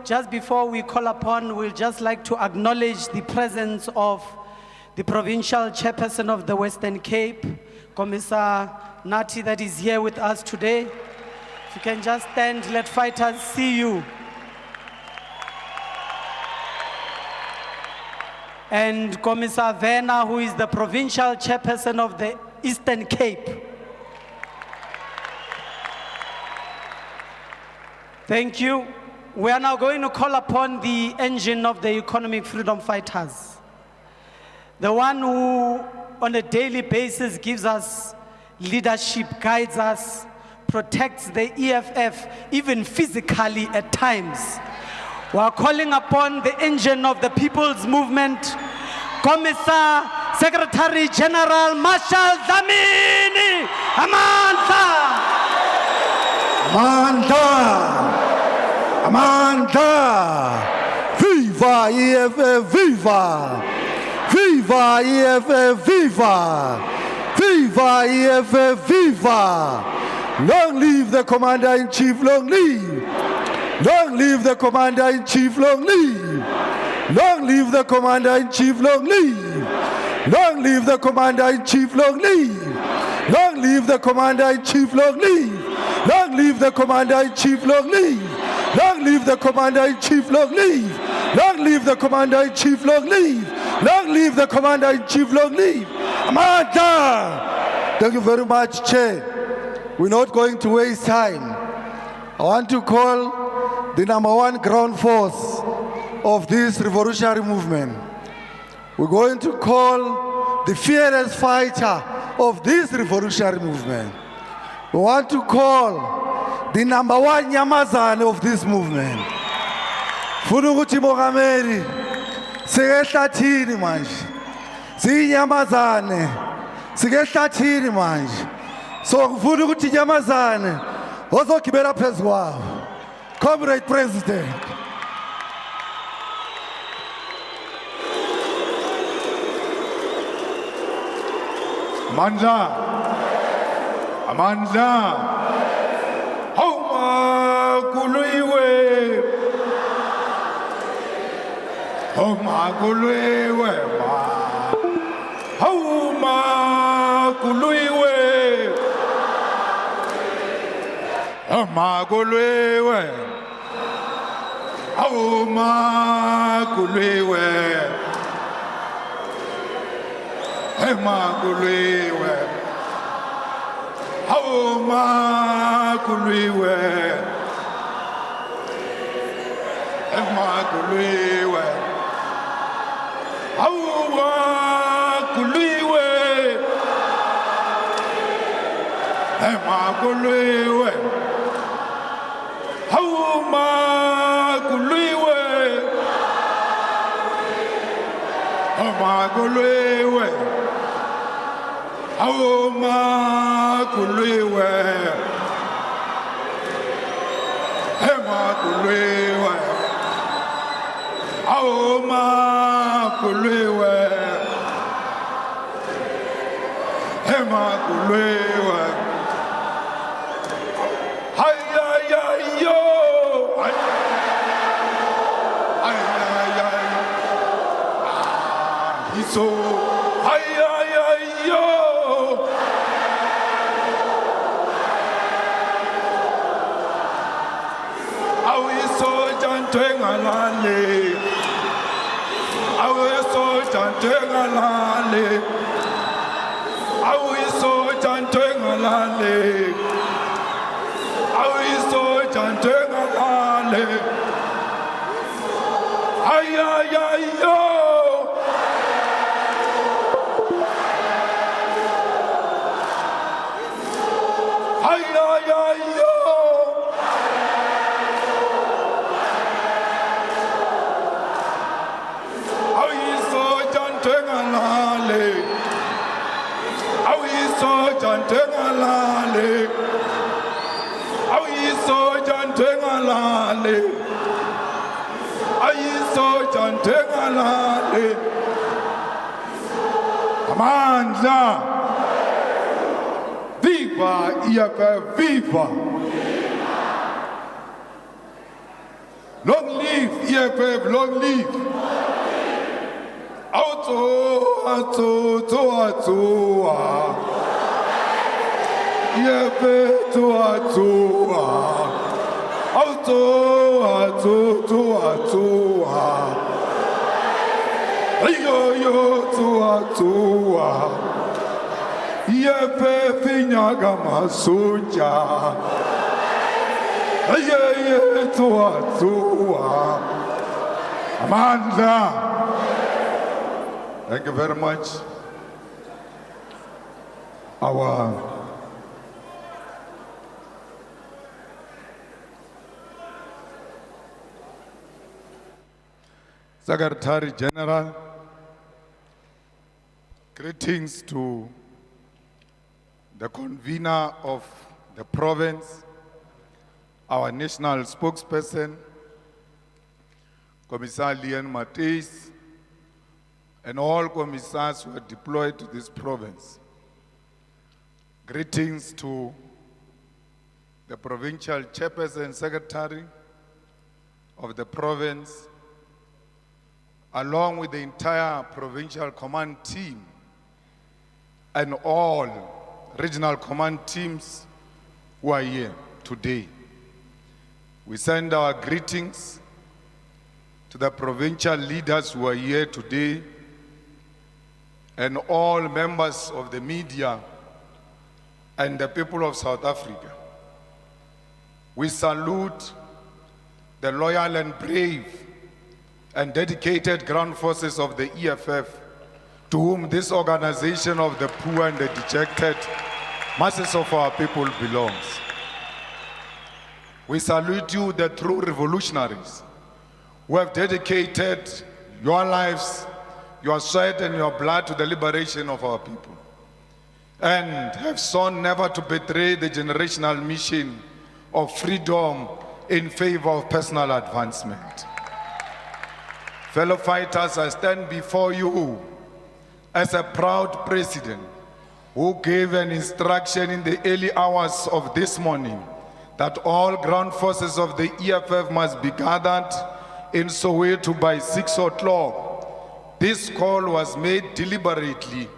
just before we call upon, we'd just like to acknowledge the presence of the provincial chairperson of the Western Cape, Commissar Nati, that is here with us today. If you can just stand, let fighters see you. And Commissar Vena, who is the provincial chairperson of the Eastern Cape. Thank you. We are now going to call upon the engine of the economic freedom fighters. The one who, on a daily basis, gives us leadership, guides us, protects the EFF, even physically at times. We are calling upon the engine of the people's movement, Commissar Secretary General Marshal Dlamini Amandla. Amandla! Viva EFF, viva! Viva EFF, viva! Viva EFF, viva! Long live the Commander-in-Chief, long live! Long live the Commander-in-Chief, long live! Long live the Commander-in-Chief, long live! Long live the Commander-in-Chief, long live! Long live the Commander-in-Chief, long live! Long live the Commander-in-Chief, long live! Long live the Commander-in-Chief, long live! Long live the Commander-in-Chief, long live! Long live the Commander-in-Chief, long live! Amanda! Thank you very much, Chair. We're not going to waste time. I want to call the #1 ground force of this revolutionary movement. We're going to call the fearless fighter of this revolutionary movement. We want to call the #1 Nyamazane of this movement. Funuguti Mogameri, Segetlatini manje. Sinyamazane, Segetlatini manje. So Funuguti Nyamazane, also Kibera Peswa. Comrade President. Amandla, Homa Kuluiwe, Homa Kuluiwe, Homa Kuluiwe, Homa Kuluiwe, Homa Kuluiwe, Homa Kuluiwe. Homa Kuluiwe, Homa Kuluiwe, Homa Kuluiwe, Homa Kuluiwe, Homa Kuluiwe, Homa Kuluiwe. Homa Kuluiwe, Homa Kuluiwe, Homa Kuluiwe, Homa Kuluiwe, Hiya ya yo, Hiya ya, Hiso, Hiya ya yo. Tengalale, awe so tengalale, awe so tengalale, awe so tengalale, ay ay ay yo, ay ay ay yo. Tengalale, ayiso tengalale, ayiso tengalale, Amandla, viva EFF, viva! Long live EFF, long live. EFF, EFF inyaga masuja. Amandla. Thank you very much. Our Secretary General, greetings to the convener of the province, our national spokesperson, Commissar Leon Matthys, and all commissars who are deployed to this province. Greetings to the provincial chairperson secretary of the province, along with the entire provincial command team and all regional command teams who are here today. We send our greetings to the provincial leaders who are here today and all members of the media and the people of South Africa. We salute the loyal and brave and dedicated ground forces of the EFF, to whom this organization of the poor and the dejected masses of our people belongs. We salute you, the true revolutionaries, who have dedicated your lives, your sweat and your blood to the liberation of our people, and have sworn never to betray the generational mission of freedom in favor of personal advancement. Fellow fighters, I stand before you as a proud president who gave an instruction in the early hours of this morning that all ground forces of the EFF must be gathered in Soweto by 6 o'clock. This call was made deliberately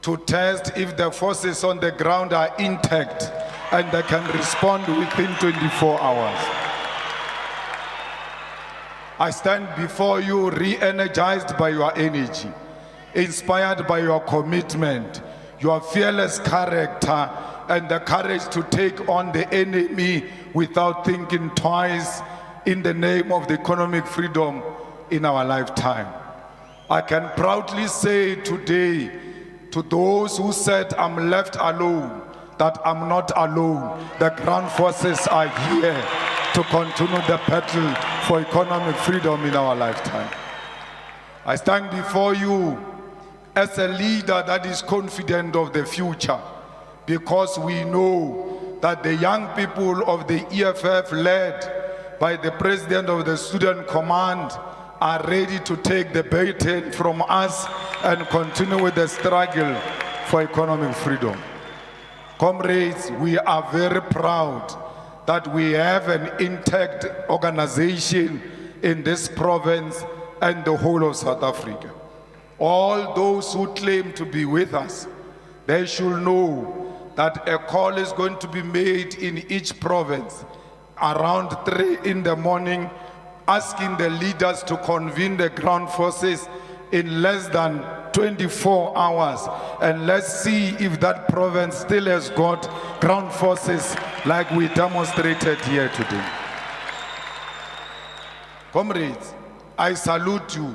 to test if the forces on the ground are intact and they can respond within 24 hours. I stand before you re-energized by your energy, inspired by your commitment, your fearless character, and the courage to take on the enemy without thinking twice in the name of the economic freedom in our lifetime. I can proudly say today to those who said I'm left alone, that I'm not alone. The ground forces are here to continue the battle for economic freedom in our lifetime. I stand before you as a leader that is confident of the future, because we know that the young people of the EFF, led by the president of the student command, are ready to take the baton from us and continue with the struggle for economic freedom. Comrades, we are very proud that we have an intact organization in this province and the whole of South Africa. All those who claim to be with us, they should know that a call is going to be made in each province around 3 in the morning, asking the leaders to convene the ground forces in less than 24 hours, and let's see if that province still has got ground forces like we demonstrated here today. Comrades, I salute you.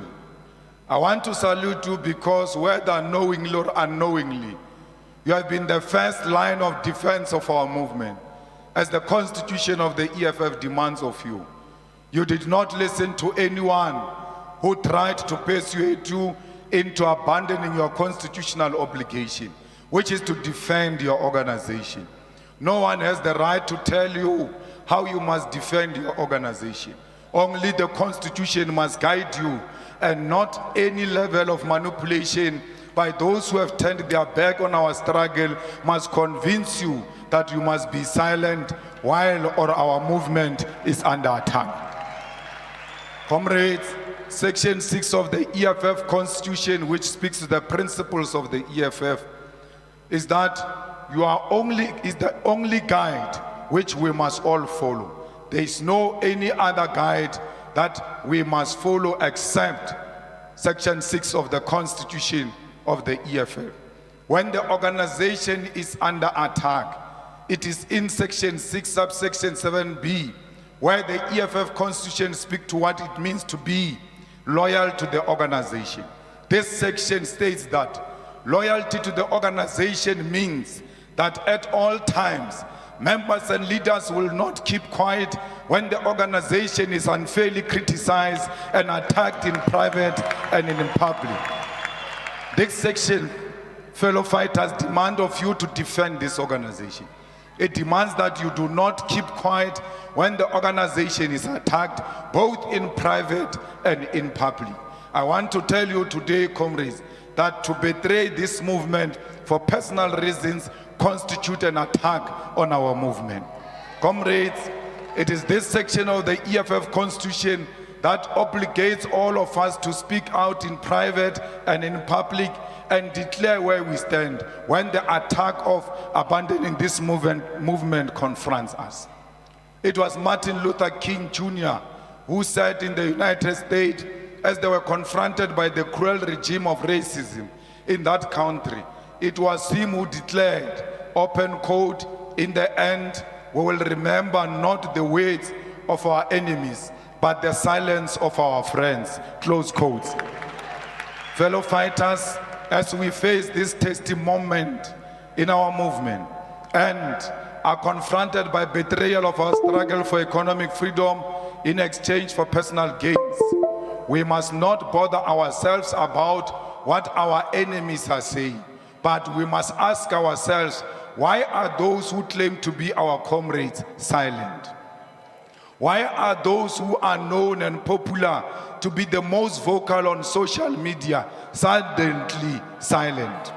I want to salute you because whether knowingly or unknowingly, you have been the first line of defense of our movement, as the constitution of the EFF demands of you. You did not listen to anyone who tried to persuade you into abandoning your constitutional obligation, which is to defend your organization. No one has the right to tell you how you must defend your organization. Only the Constitution must guide you, and not any level of manipulation by those who have turned their back on our struggle must convince you that you must be silent while our movement is under attack. Comrades, Section 6 of the EFF Constitution, which speaks to the principles of the EFF, is that is the only guide which we must all follow. There is no any other guide that we must follow except Section 6 of the Constitution of the EFF. When the organization is under attack, it is in Section 6, subsection 7b, where the EFF Constitution speaks to what it means to be loyal to the organization. This section states that loyalty to the organization means that at all times, members and leaders will not keep quiet when the organization is unfairly criticized and attacked in private and in public. This section, fellow fighters, demand of you to defend this organization. It demands that you do not keep quiet when the organization is attacked, both in private and in public. I want to tell you today, comrades, that to betray this movement for personal reasons constitute an attack on our movement. Comrades, it is this section of the EFF Constitution that obligates all of us to speak out in private and in public and declare where we stand when the attack of abandoning this movement confronts us. It was Martin Luther King Jr. who said in the United States, as they were confronted by the cruel regime of racism in that country, it was him who declared, open quote, in the end, we will remember not the words of our enemies, but the silence of our friends, close quotes. Fellow fighters, as we face this testing moment in our movement and are confronted by betrayal of our struggle for economic freedom in exchange for personal gains, we must not bother ourselves about what our enemies are saying, but we must ask ourselves, why are those who claim to be our comrades silent? Why are those who are known and popular to be the most vocal on social media suddenly silent?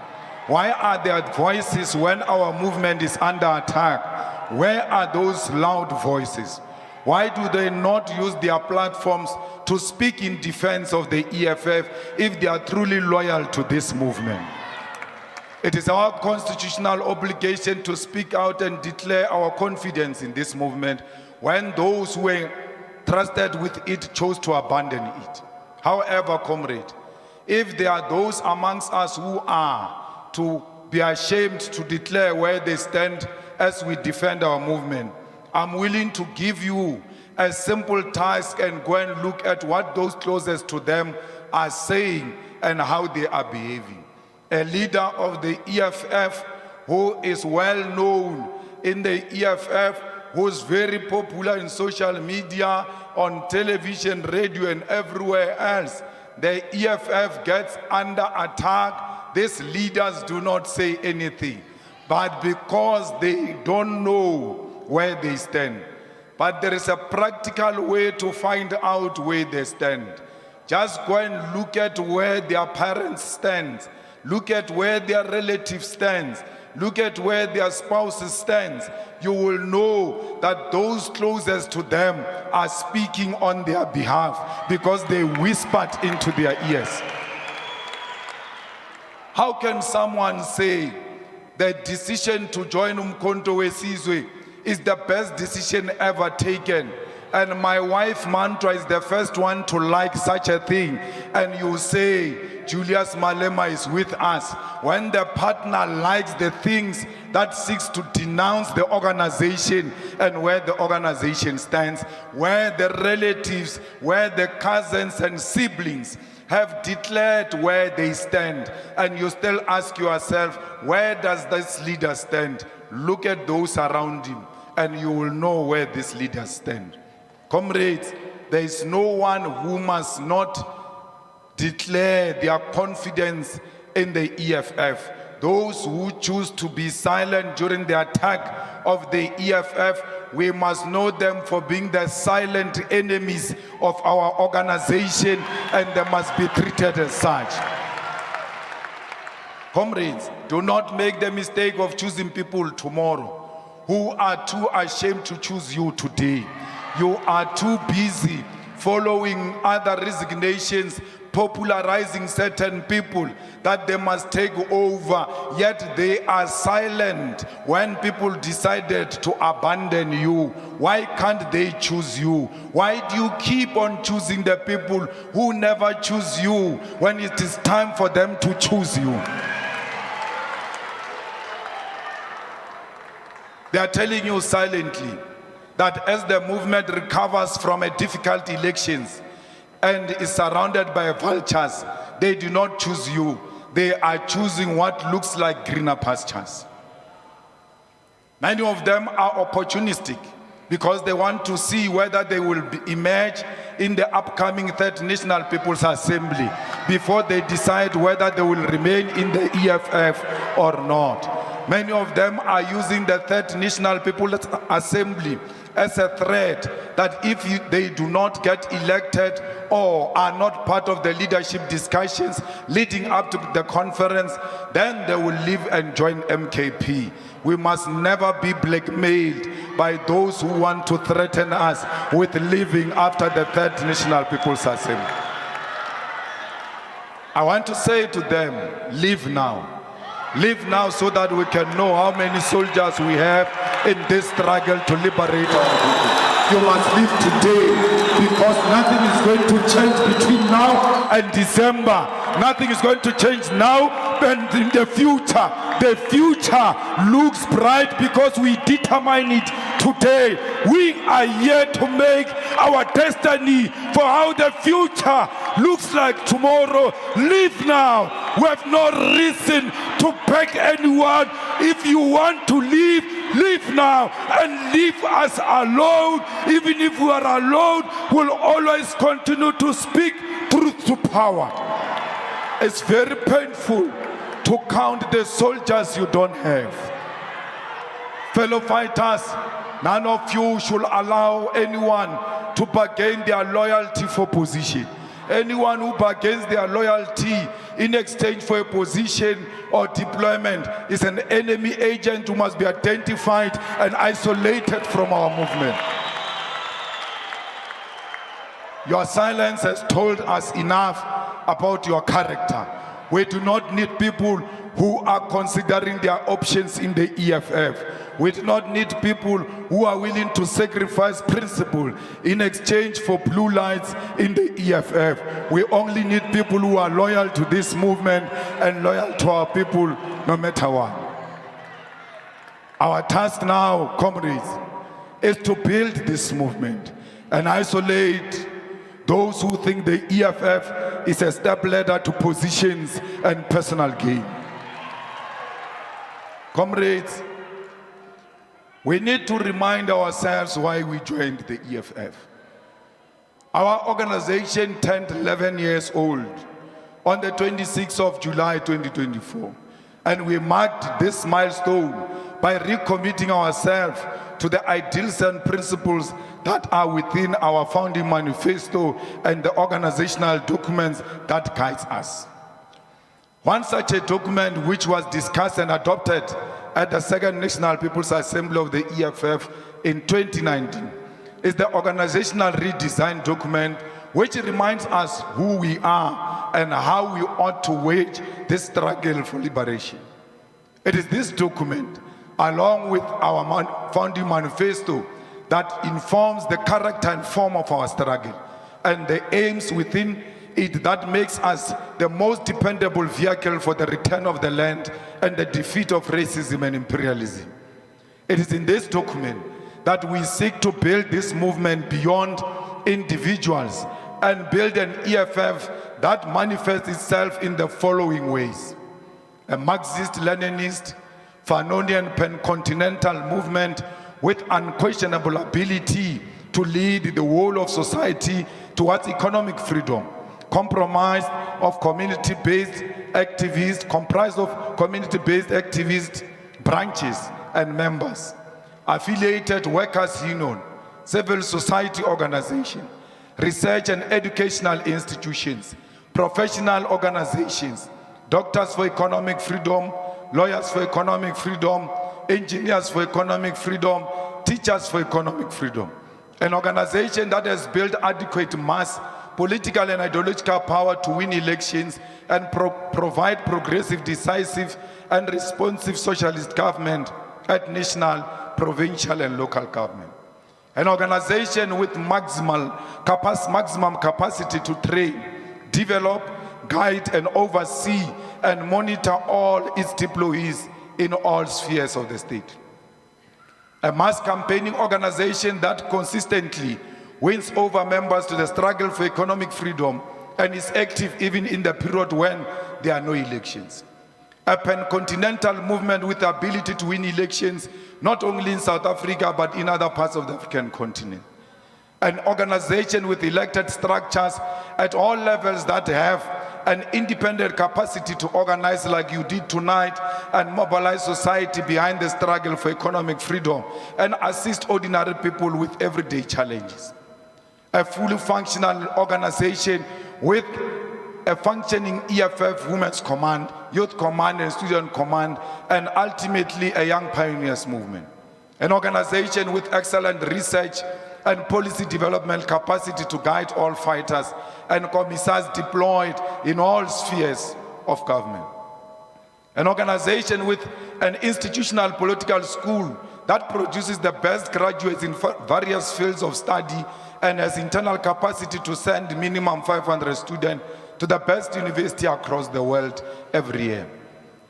Why are their voices when our movement is under attack? Where are those loud voices? Why do they not use their platforms to speak in defense of the EFF if they are truly loyal to this movement? It is our constitutional obligation to speak out and declare our confidence in this movement when those who were trusted with it chose to abandon it. However, comrade, if there are those amongst us who are to be ashamed to declare where they stand as we defend our movement, I'm willing to give you a simple task and go and look at what those closest to them are saying and how they are behaving. A leader of the EFF who is well known in the EFF, who's very popular in social media, on television, radio, and everywhere else. The EFF gets under attack. These leaders do not say anything, but because they don't know where they stand. But there is a practical way to find out where they stand. Just go and look at where their parents stand. Look at where their relatives stand. Look at where their spouses stand. You will know that those closest to them are speaking on their behalf because they whispered into their ears. How can someone say the decision to join Umkhonto weSizwe is the best decision ever taken, and my wife Mantra is the first one to like such a thing, and you say Julius Malema is with us, when the partner likes the things that seeks to denounce the organization and where the organization stands, where the relatives, where the cousins and siblings have declared where they stand, and you still ask yourself, where does this leader stand? Look at those around him and you will know where this leaders stand. Comrades, there is no one who must not declare their confidence in the EFF. Those who choose to be silent during the attack of the EFF, we must know them for being the silent enemies of our organization, and they must be treated as such. Comrades, do not make the mistake of choosing people tomorrow who are too ashamed to choose you today. You are too busy following other resignations, popularizing certain people that they must take over, yet they are silent when people decided to abandon you. Why can't they choose you? Why do you keep on choosing the people who never choose you when it is time for them to choose you? They are telling you silently that as the movement recovers from a difficult elections and is surrounded by vultures, they do not choose you. They are choosing what looks like greener pastures. Many of them are opportunistic because they want to see whether they will emerge in the upcoming Third National People's Assembly before they decide whether they will remain in the EFF or not. Many of them are using the Third National People's Assembly as a threat that if they do not get elected or are not part of the leadership discussions leading up to the conference, then they will leave and join MKP. We must never be blackmailed by those who want to threaten us with leaving after the Third National People's Assembly. I want to say to them, leave now. Leave now so that we can know how many soldiers we have in this struggle to liberate our people. You must leave today because nothing is going to change between now and December. Nothing is going to change now and in the future. The future looks bright because we determine it today. We are here to make our destiny for how the future looks like tomorrow. Leave now. We have no reason to beg anyone. If you want to leave, leave now and leave us alone. Even if we are alone, we'll always continue to speak truth to power. It's very painful to count the soldiers you don't have. Fellow fighters, none of you should allow anyone to bargain their loyalty for position. Anyone who bargains their loyalty in exchange for a position or deployment is an enemy agent who must be identified and isolated from our movement. Your silence has told us enough about your character. We do not need people who are considering their options in the EFF. We do not need people who are willing to sacrifice principle in exchange for blue lights in the EFF. We only need people who are loyal to this movement and loyal to our people no matter what. Our task now, comrades, is to build this movement and isolate those who think the EFF is a step ladder to positions and personal gain. Comrades, we need to remind ourselves why we joined the EFF. Our organization turned 11 years old on the 26th of July 2024, and we marked this milestone by recommitting ourselves to the ideals and principles that are within our founding manifesto and the organizational documents that guides us. One such a document which was discussed and adopted at the Second National People's Assembly of the EFF in 2019 is the organizational redesign document, which reminds us who we are and how we ought to wage this struggle for liberation. It is this document, along with our founding manifesto, that informs the character and form of our struggle and the aims within it that makes us the most dependable vehicle for the return of the land and the defeat of racism and imperialism. It is in this document that we seek to build this movement beyond individuals and build an EFF that manifests itself in the following ways: a Marxist-Leninist, Fanonian pan-continental movement with unquestionable ability to lead the whole of society towards economic freedom, comprised of community-based activist branches and members, affiliated workers' union, civil society organization, research and educational institutions, professional organizations, doctors for economic freedom, lawyers for economic freedom, engineers for economic freedom, teachers for economic freedom. An organization that has built adequate mass, political and ideological power to win elections and provide progressive, decisive and responsive socialist government at national, provincial and local government. An organization with maximum capacity to train, develop, guide and oversee and monitor all its employees in all spheres of the state. A mass campaigning organization that consistently wins over members to the struggle for economic freedom and is active even in the period when there are no elections. A pan-continental movement with the ability to win elections not only in South Africa but in other parts of the African continent. An organization with elected structures at all levels that have an independent capacity to organize like you did tonight and mobilize society behind the struggle for economic freedom and assist ordinary people with everyday challenges. A fully functional organization with a functioning EFF Women's Command, Youth Command and Student Command, and ultimately a Young Pioneers Movement. An organization with excellent research and policy development capacity to guide all fighters and commissars deployed in all spheres of government. An organization with an institutional political school that produces the best graduates in various fields of study and has internal capacity to send minimum 500 students to the best university across the world every year.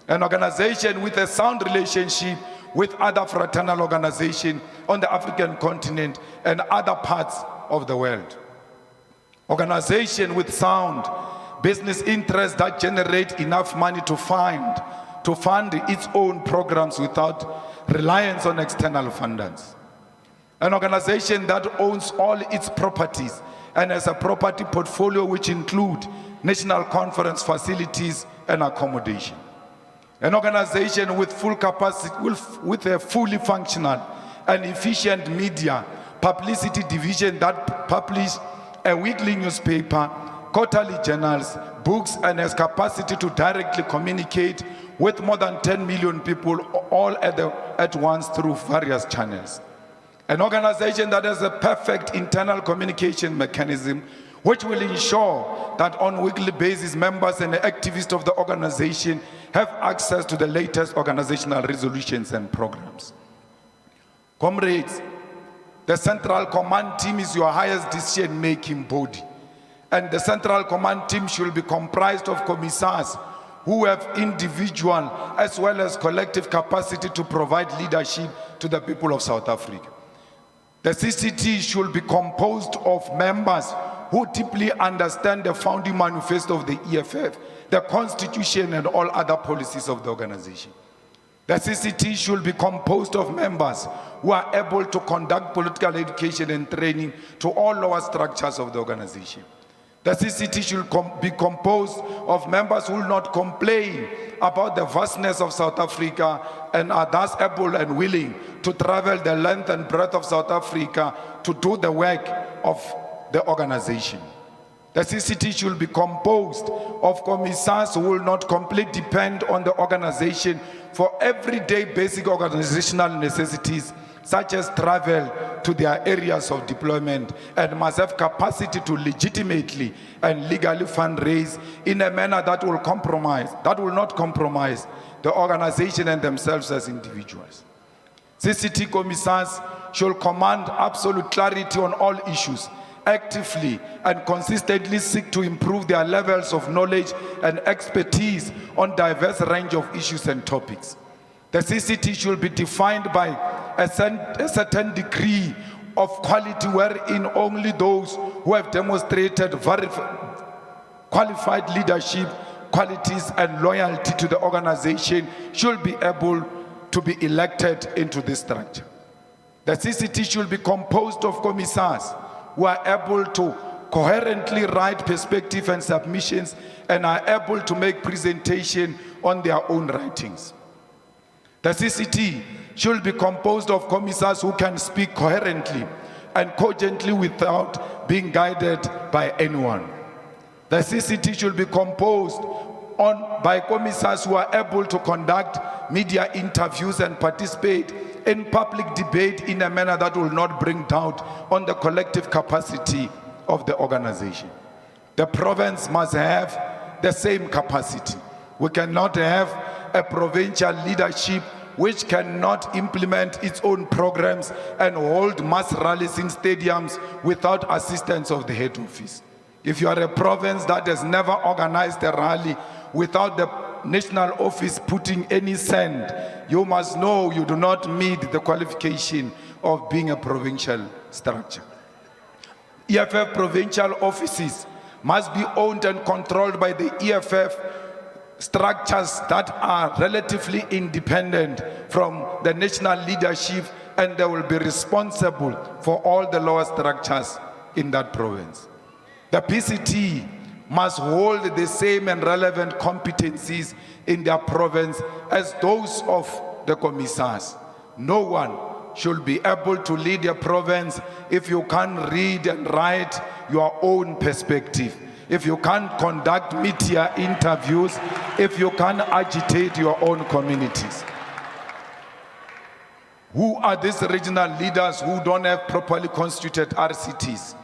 An organization with a sound relationship with other fraternal organizations on the African continent and other parts of the world. Organization with sound business interests that generate enough money to fund its own programs without reliance on external funders. An organization that owns all its properties and has a property portfolio which include national conference facilities and accommodation. An organization with full capacity, with a fully functional and efficient media publicity division that publish a weekly newspaper, quarterly journals, books, and has capacity to directly communicate with more than 10 million people all at once through various channels. An organization that has a perfect internal communication mechanism which will ensure that on a weekly basis members and activists of the organization have access to the latest organizational resolutions and programs. Comrades, the Central Command Team is your highest decision-making body, and the Central Command Team should be comprised of commissars who have individual as well as collective capacity to provide leadership to the people of South Africa. The CCT should be composed of members who deeply understand the founding manifesto of the EFF, the constitution and all other policies of the organization. The CCT should be composed of members who are able to conduct political education and training to all lower structures of the organization. The CCT should be composed of members who will not complain about the vastness of South Africa and are thus able and willing to travel the length and breadth of South Africa to do the work of the organization. The CCT should be composed of commissars who will not completely depend on the organization for everyday basic organizational necessities such as travel to their areas of deployment and must have capacity to legitimately and legally fundraise in a manner that will not compromise the organization and themselves as individuals. CCT commissars should command absolute clarity on all issues, actively and consistently seek to improve their levels of knowledge and expertise on diverse range of issues and topics. The CCT should be defined by a certain degree of quality wherein only those who have demonstrated very qualified leadership qualities and loyalty to the organization should be able to be elected into this structure. The CCT should be composed of commissars who are able to coherently write perspective and submissions and are able to make presentation on their own writings. The CCT should be composed of commissars who can speak coherently and cogently without being guided by anyone. The CCT should be composed by commissars who are able to conduct media interviews and participate in public debate in a manner that will not bring doubt on the collective capacity of the organization. The province must have the same capacity. We cannot have a provincial leadership which cannot implement its own programs and hold mass rallies in stadiums without assistance of the head office. If you are a province that has never organized a rally without the national office putting any cent, you must know you do not meet the qualification of being a provincial structure. EFF provincial offices must be owned and controlled by the EFF structures that are relatively independent from the national leadership, and they will be responsible for all the lower structures in that province. The PCT must hold the same and relevant competencies in their province as those of the commissars. No one should be able to lead a province if you can't read and write your own perspective, if you can't conduct media interviews, if you can't agitate your own communities. Who are these regional leaders who don't have properly constituted RCTs?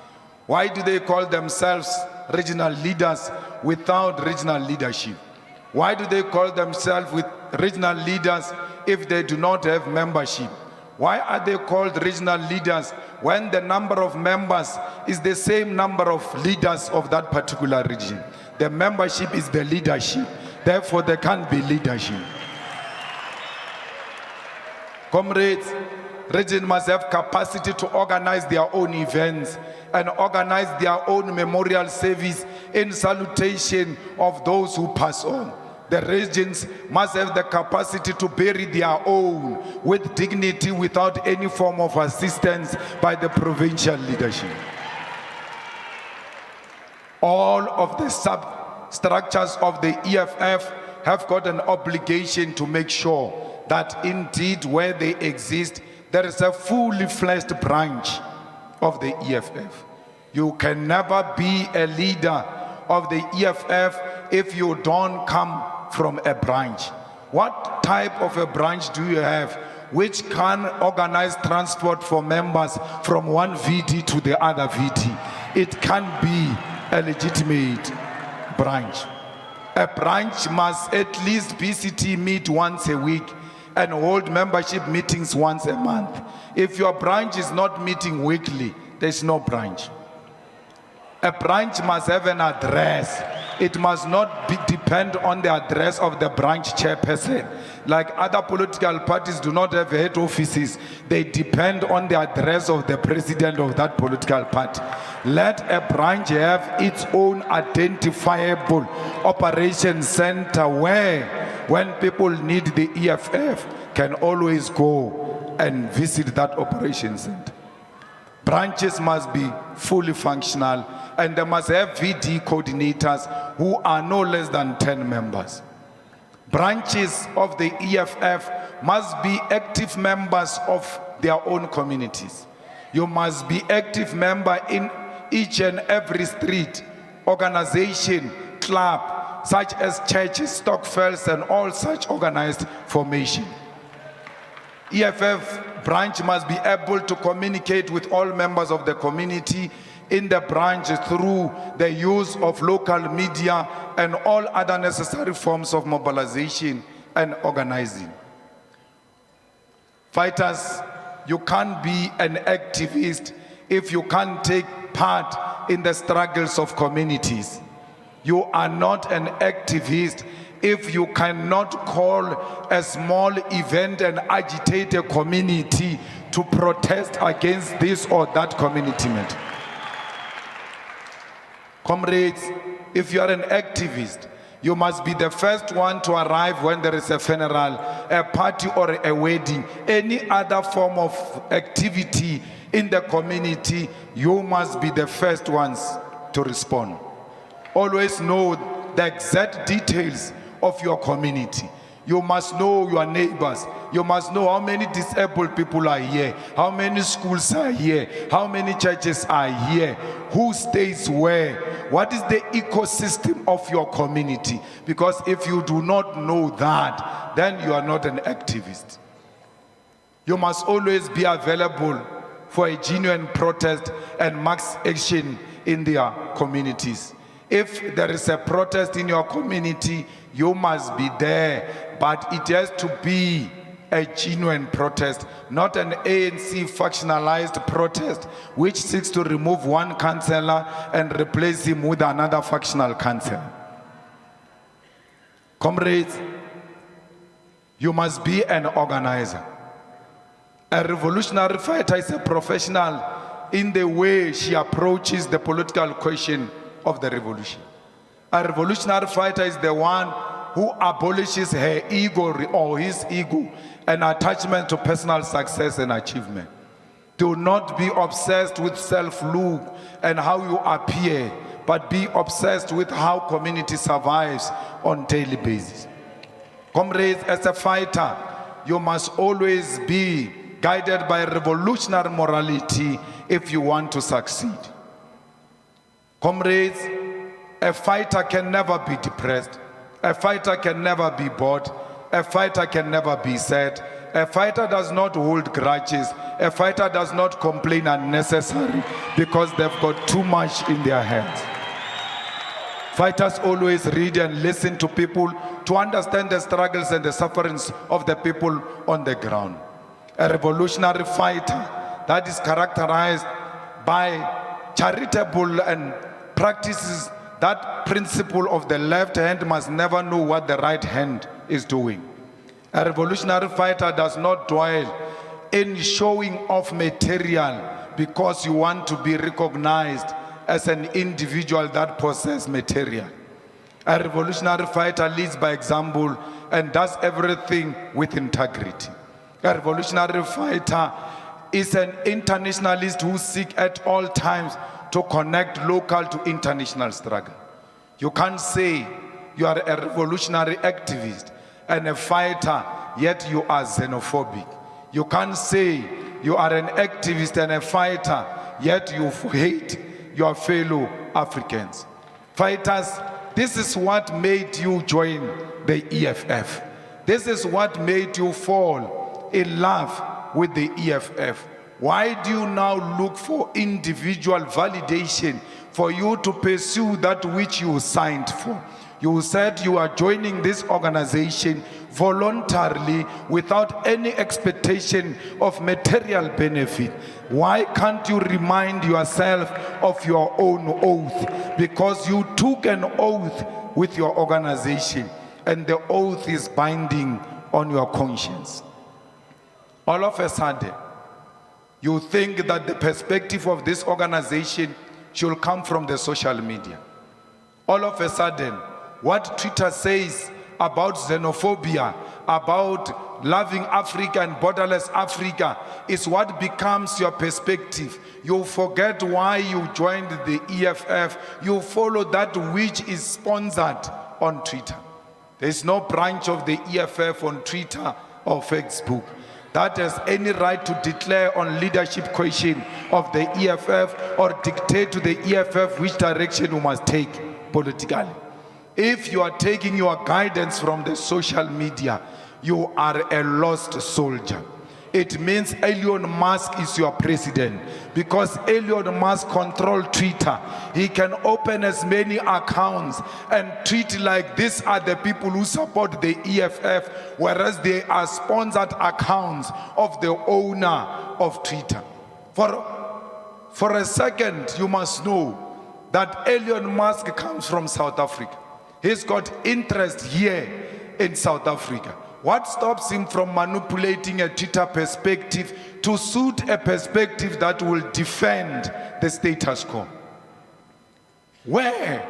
Why do they call themselves regional leaders without regional leadership? Why do they call themselves with regional leaders if they do not have membership? Why are they called regional leaders when the number of members is the same number of leaders of that particular region? The membership is the leadership. Therefore, there can't be leadership. Comrades, region must have capacity to organize their own events and organize their own memorial service in salutation of those who pass on. The regions must have the capacity to bury their own with dignity without any form of assistance by the provincial leadership. All of the substructures of the EFF have got an obligation to make sure that indeed where they exist, there is a fully fleshed branch of the EFF. You can never be a leader of the EFF if you don't come from a branch. What type of a branch do you have which can organize transport for members from one VD to the other VD? It can be a legitimate branch. A branch must at least PCT meet once a week and hold membership meetings once a month. If your branch is not meeting weekly, there's no branch. A branch must have an address. It must not depend on the address of the branch chairperson. Like other political parties do not have head offices. They depend on the address of the president of that political party. Let a branch have its own identifiable operation center where, when people need the EFF, can always go and visit that operation center. Branches must be fully functional, and they must have VD coordinators who are no less than 10 members. Branches of the EFF must be active members of their own communities. You must be active member in each and every street, organization, club, such as churches, stokvels, and all such organized formation. EFF branch must be able to communicate with all members of the community in the branch through the use of local media and all other necessary forms of mobilization and organizing. Fighters, you can't be an activist if you can't take part in the struggles of communities. You are not an activist if you cannot call a small event and agitate a community to protest against this or that community matter. Comrades, if you are an activist, you must be the first one to arrive when there is a funeral, a party or a wedding, any other form of activity in the community. You must be the first ones to respond. Always know the exact details of your community. You must know your neighbors. You must know how many disabled people are here, how many schools are here, how many churches are here, who stays where, what is the ecosystem of your community. Because if you do not know that, then you are not an activist. You must always be available for a genuine protest and mass action in their communities. If there is a protest in your community, you must be there, but it has to be a genuine protest, not an ANC factionalized protest which seeks to remove one councillor and replace him with another factional councillor. Comrades, you must be an organizer. A revolutionary fighter is a professional in the way she approaches the political question of the revolution. A revolutionary fighter is the one who abolishes her ego or his ego and attachment to personal success and achievement. Do not be obsessed with self-look and how you appear, but be obsessed with how community survives on a daily basis. Comrades, as a fighter, you must always be guided by revolutionary morality if you want to succeed. Comrades, a fighter can never be depressed. A fighter can never be bored. A fighter can never be sad. A fighter does not hold grudges. A fighter does not complain unnecessarily because they've got too much in their heads. Fighters always read and listen to people to understand the struggles and the sufferings of the people on the ground. A revolutionary fighter that is characterized by charitable and practices that principle of the left hand must never know what the right hand is doing. A revolutionary fighter does not dwell in showing off material because you want to be recognized as an individual that possesses material. A revolutionary fighter leads by example and does everything with integrity. A revolutionary fighter is an internationalist who seeks at all times to connect local to international struggle. You can't say you are a revolutionary activist and a fighter, yet you are xenophobic. You can't say you are an activist and a fighter, yet you hate your fellow Africans. Fighters, this is what made you join the EFF. This is what made you fall in love with the EFF. Why do you now look for individual validation for you to pursue that which you signed for? You said you are joining this organization voluntarily without any expectation of material benefit. Why can't you remind yourself of your own oath? Because you took an oath with your organization and the oath is binding on your conscience. All of a sudden, you think that the perspective of this organization should come from the social media. All of a sudden, what Twitter says about xenophobia, about loving Africa and borderless Africa is what becomes your perspective. You forget why you joined the EFF. You follow that which is sponsored on Twitter. There is no branch of the EFF on Twitter or Facebook that has any right to declare on leadership question of the EFF or dictate to the EFF which direction you must take politically. If you are taking your guidance from the social media, you are a lost soldier. It means Elon Musk is your president because Elon Musk controls Twitter. He can open as many accounts and tweet like these are the people who support the EFF, whereas they are sponsored accounts of the owner of Twitter. For a second, you must know that Elon Musk comes from South Africa. He's got interest here in South Africa. What stops him from manipulating a Twitter perspective to suit a perspective that will defend the status quo? Where,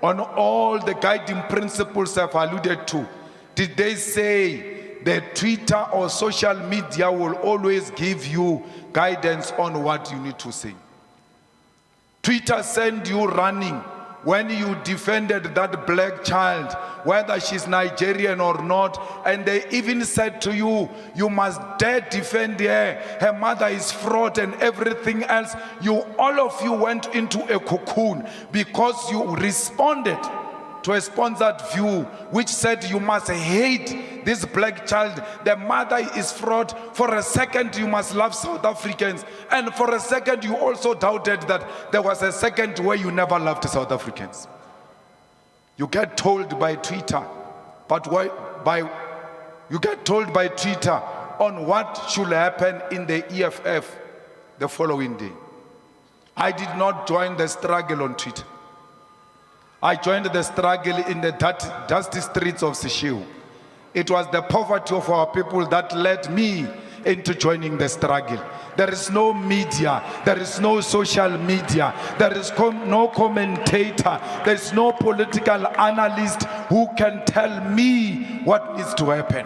on all the guiding principles I've alluded to, did they say that Twitter or social media will always give you guidance on what you need to say? Twitter sent you running when you defended that black child whether she's Nigerian or not, and they even said to you, you must dare defend her. Her mother is fraud and everything else. All of you went into a cocoon because you responded to a sponsored view which said you must hate this black child. The mother is fraud. For a second you must love South Africans, and for a second you also doubted that there was a second where you never loved South Africans. You get told by Twitter, but why you get told by Twitter on what should happen in the EFF the following day. I did not join the struggle on Twitter. I joined the struggle in the dusty streets of Sishiu. It was the poverty of our people that led me into joining the struggle. There is no media, there is no social media, there is no commentator, there is no political analyst who can tell me what needs to happen.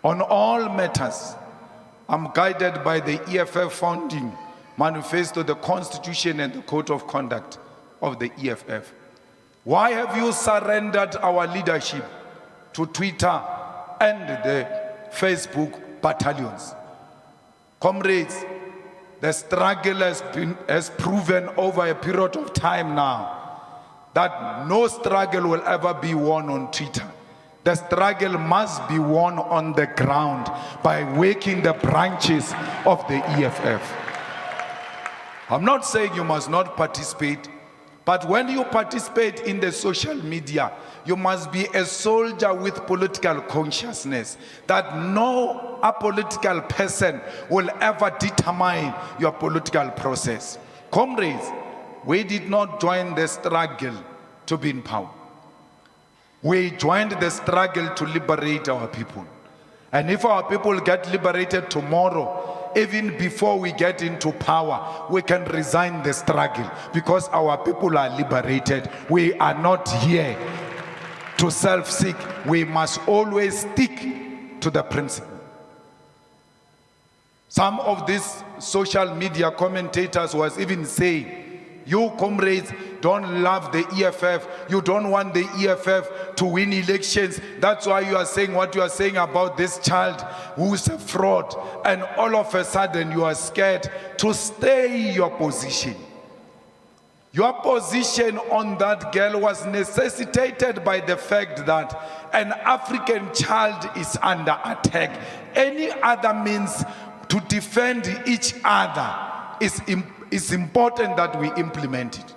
On all matters, I'm guided by the EFF founding manifesto, the Constitution and the Code of Conduct of the EFF. Why have you surrendered our leadership to Twitter and the Facebook battalions? Comrades, the struggle has proven over a period of time now that no struggle will ever be won on Twitter. The struggle must be won on the ground by waking the branches of the EFF. I'm not saying you must not participate, but when you participate in the social media, you must be a soldier with political consciousness, that no apolitical person will ever determine your political process. Comrades, we did not join the struggle to be in power. We joined the struggle to liberate our people. And if our people get liberated tomorrow, even before we get into power, we can resign the struggle because our people are liberated. We are not here to self-seek. We must always stick to the principle. Some of these social media commentators was even saying, you comrades don't love the EFF. You don't want the EFF to win elections. That's why you are saying what you are saying about this child who's a fraud. And all of a sudden you are scared to stay your position. Your position on that girl was necessitated by the fact that an African child is under attack. Any other means to defend each other is important that we implement it.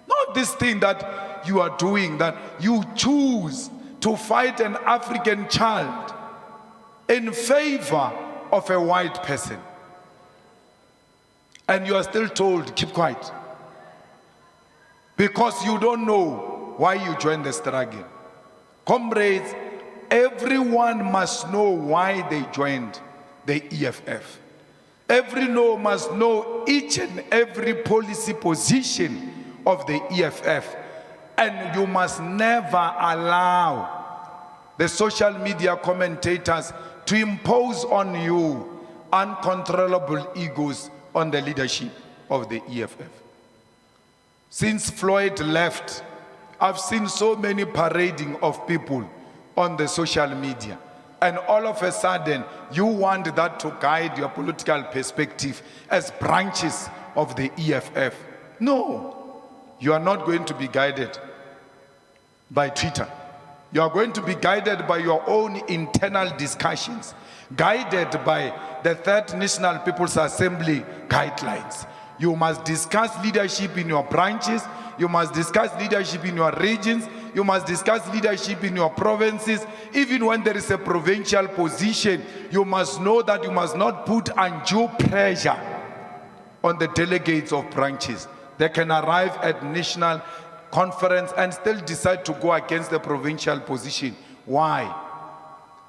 Not this thing that you are doing, that you choose to fight an African child in favor of a white person. And you are still told, keep quiet. Because you don't know why you joined the struggle. Comrades, everyone must know why they joined the EFF. Everyone must know each and every policy position of the EFF. And you must never allow the social media commentators to impose on you uncontrollable egos on the leadership of the EFF. Since Floyd left, I've seen so many parading of people on the social media. And all of a sudden, you want that to guide your political perspective as branches of the EFF. No, you are not going to be guided by Twitter. You are going to be guided by your own internal discussions, guided by the Third National People's Assembly guidelines. You must discuss leadership in your branches. You must discuss leadership in your regions. You must discuss leadership in your provinces. Even when there is a provincial position, you must know that you must not put undue pressure on the delegates of branches. They can arrive at national conference and still decide to go against the provincial position. Why?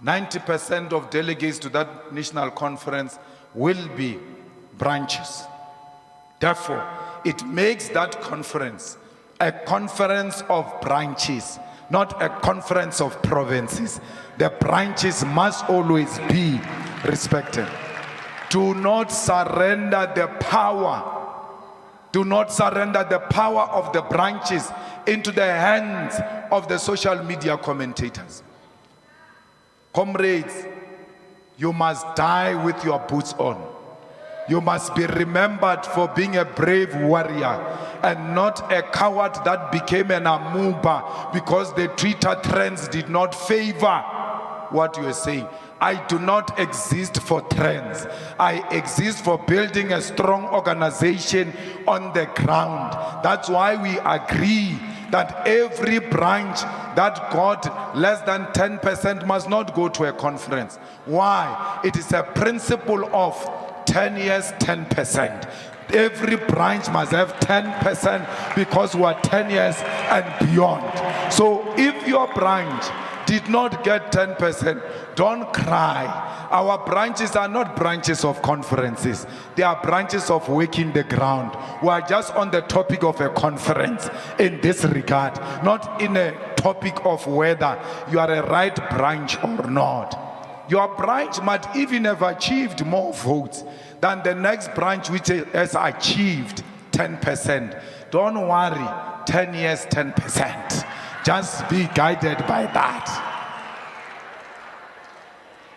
90% of delegates to that national conference will be branches. Therefore, it makes that conference a conference of branches, not a conference of provinces. The branches must always be respected. Do not surrender the power. Do not surrender the power of the branches into the hands of the social media commentators. Comrades, you must die with your boots on. You must be remembered for being a brave warrior and not a coward that became an amoeba because the Twitter trends did not favor what you are saying. I do not exist for trends. I exist for building a strong organization on the ground. That's why we agree that every branch that got less than 10% must not go to a conference. Why? It is a principle of 10 years, 10%. Every branch must have 10% because we are 10 years and beyond. So if your branch did not get 10%, don't cry. Our branches are not branches of conferences. They are branches of working the ground. We are just on the topic of a conference in this regard, not in a topic of whether you are a right branch or not. Your branch might even have achieved more votes than the next branch which has achieved 10%. Don't worry, 10 years, 10%. Just be guided by that.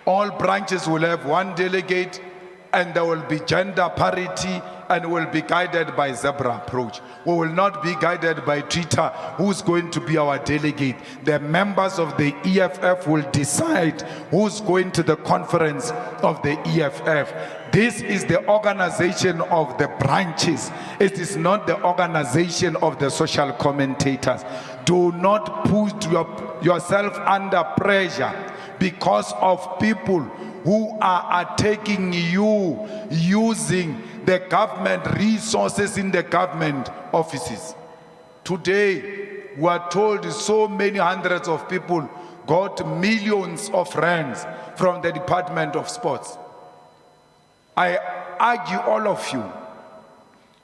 All branches will have one delegate, and there will be gender parity, and will be guided by zebra approach. We will not be guided by Twitter, who's going to be our delegate. The members of the EFF will decide who's going to the conference of the EFF. This is the organization of the branches. It is not the organization of the social commentators. Do not put yourself under pressure because of people who are attacking you using the government resources in the government offices. Today, we are told so many hundreds of people got millions of rands from the Department of Sports. I urge all of you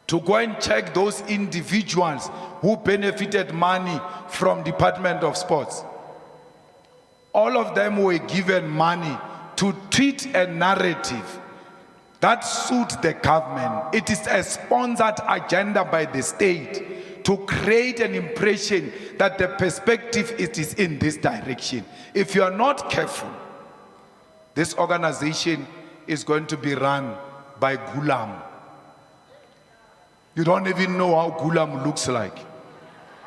to go and check those individuals who benefited money from Department of Sports. All of them were given money to tweet a narrative that suits the government. It is a sponsored agenda by the state to create an impression that the perspective is in this direction. If you are not careful, this organization is going to be run by Gulam. You don't even know how Gulam looks like.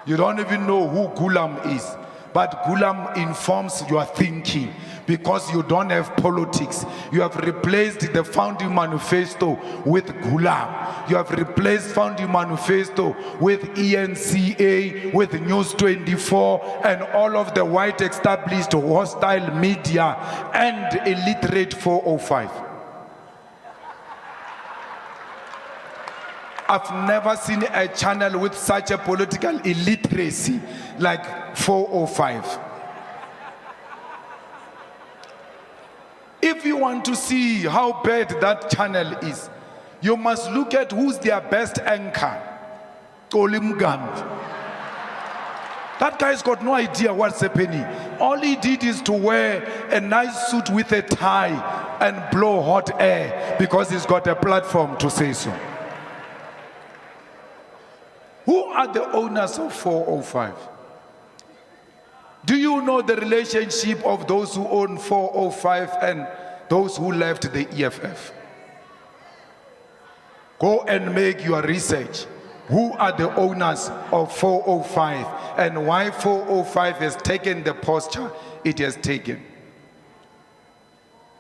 You don't even know who Gulam is. But Gulam informs your thinking because you don't have politics. You have replaced the founding manifesto with Gulam. You have replaced founding manifesto with ENCA, with News 24, and all of the white established hostile media and illiterate 405. I've never seen a channel with such a political illiteracy like 405. If you want to see how bad that channel is, you must look at who's their best anchor. Kolimgan. That guy's got no idea what's happening. All he did is to wear a nice suit with a tie and blow hot air because he's got a platform to say so. Who are the owners of 405? Do you know the relationship of those who own 405 and those who left the EFF? Go and make your research. Who are the owners of 405 and why 405 has taken the posture it has taken?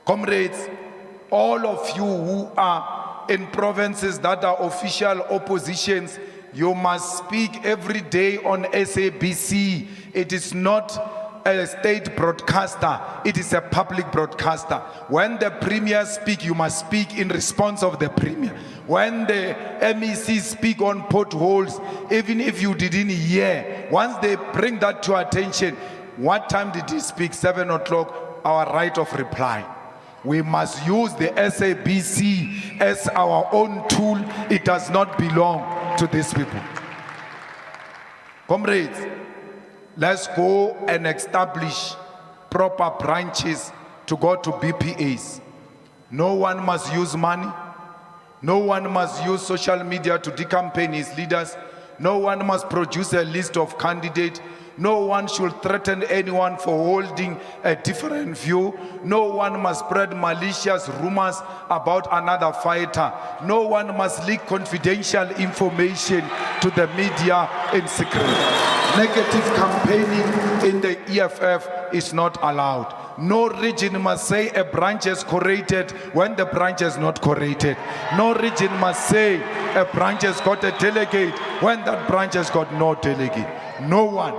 Comrades, all of you who are in provinces that are official oppositions, you must speak every day on SABC. It is not a state broadcaster, it is a public broadcaster. When the premier speaks, you must speak in response of the premier. When the MECs speak on potholes, even if you didn't hear, once they bring that to attention, what time did he speak? 7 o'clock, our right of reply. We must use the SABC as our own tool. It does not belong to these people. Comrades, let's go and establish proper branches to go to BPAs. No one must use money. No one must use social media to decampaign his leaders. No one must produce a list of candidates. No one should threaten anyone for holding a different view. No one must spread malicious rumors about another fighter. No one must leak confidential information to the media in secret. Negative campaigning in the EFF is not allowed. No region must say a branch is corrected when the branch is not corrected. No region must say a branch has got a delegate when that branch has got no delegate. No one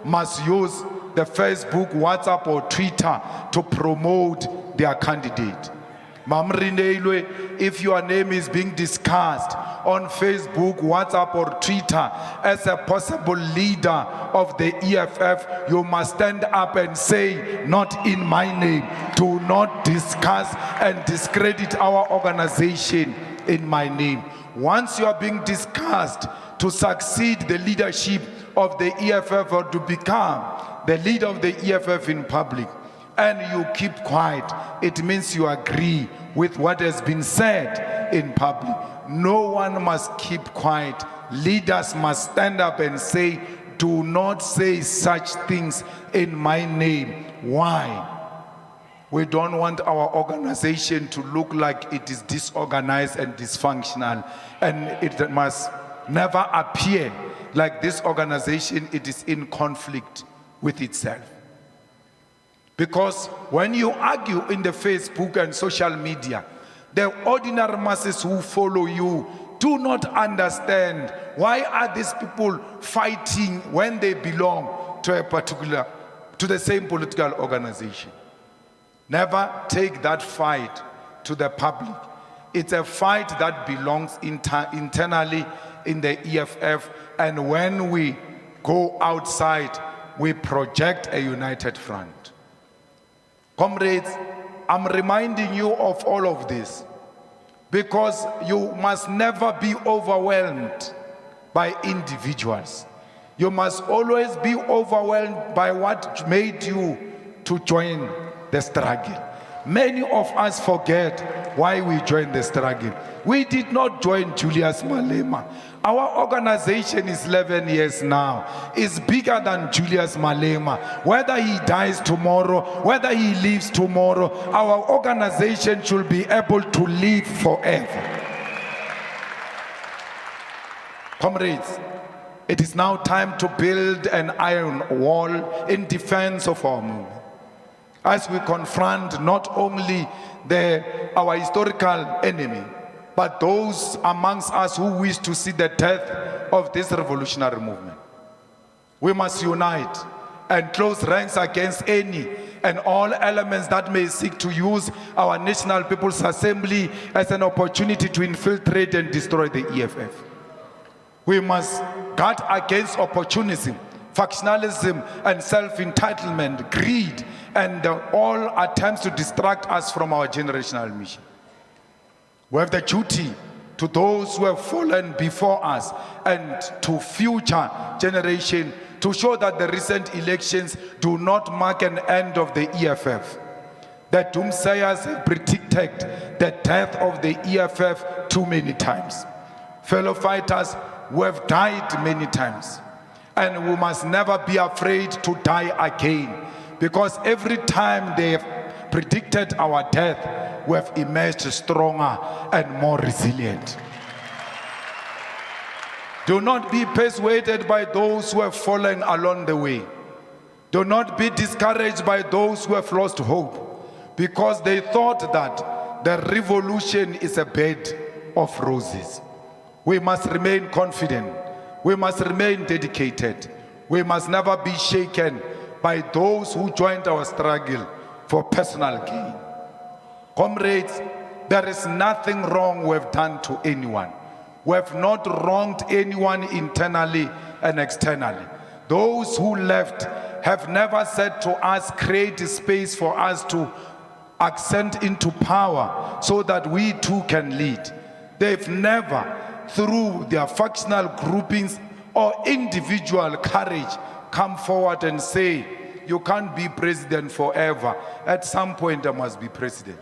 must use the Facebook, WhatsApp or Twitter to promote their candidate. Mamrinelwe, if your name is being discussed on Facebook, WhatsApp or Twitter as a possible leader of the EFF, you must stand up and say, not in my name. Do not discuss and discredit our organization in my name. Once you are being discussed to succeed the leadership of the EFF or to become the leader of the EFF in public, and you keep quiet, it means you agree with what has been said in public. No one must keep quiet. Leaders must stand up and say, do not say such things in my name. Why? We don't want our organization to look like it is disorganized and dysfunctional, and it must never appear like this organization, it is in conflict with itself. Because when you argue in the Facebook and social media, the ordinary masses who follow you do not understand why are these people fighting when they belong to the same political organization. Never take that fight to the public. It's a fight that belongs internally in the EFF, and when we go outside, we project a united front. Comrades, I'm reminding you of all of this because you must never be overwhelmed by individuals. You must always be overwhelmed by what made you to join the struggle. Many of us forget why we joined the struggle. We did not join Julius Malema. Our organization is 11 years now. It's bigger than Julius Malema. Whether he dies tomorrow, whether he lives tomorrow, our organization should be able to live forever. Comrades, it is now time to build an iron wall in defense of our movement, as we confront not only our historical enemy, but those amongst us who wish to see the death of this revolutionary movement. We must unite and close ranks against any and all elements that may seek to use our National People's Assembly as an opportunity to infiltrate and destroy the EFF. We must guard against opportunism, factionalism, and self-entitlement, greed, and all attempts to distract us from our generational mission. We have the duty to those who have fallen before us and to future generations to show that the recent elections do not mark an end of the EFF. The doomsayers have predicted the death of the EFF too many times. Fellow fighters, we have died many times, and we must never be afraid to die again, because every time they have predicted our death, we have emerged stronger and more resilient. Do not be persuaded by those who have fallen along the way. Do not be discouraged by those who have lost hope, because they thought that the revolution is a bed of roses. We must remain confident. We must remain dedicated. We must never be shaken by those who joined our struggle for personal gain. Comrades, there is nothing wrong we have done to anyone. We have not wronged anyone internally and externally. Those who left have never said to us, create a space for us to ascend into power so that we too can lead. They've never, through their factional groupings or individual courage, come forward and say, you can't be president forever. At some point, I must be president.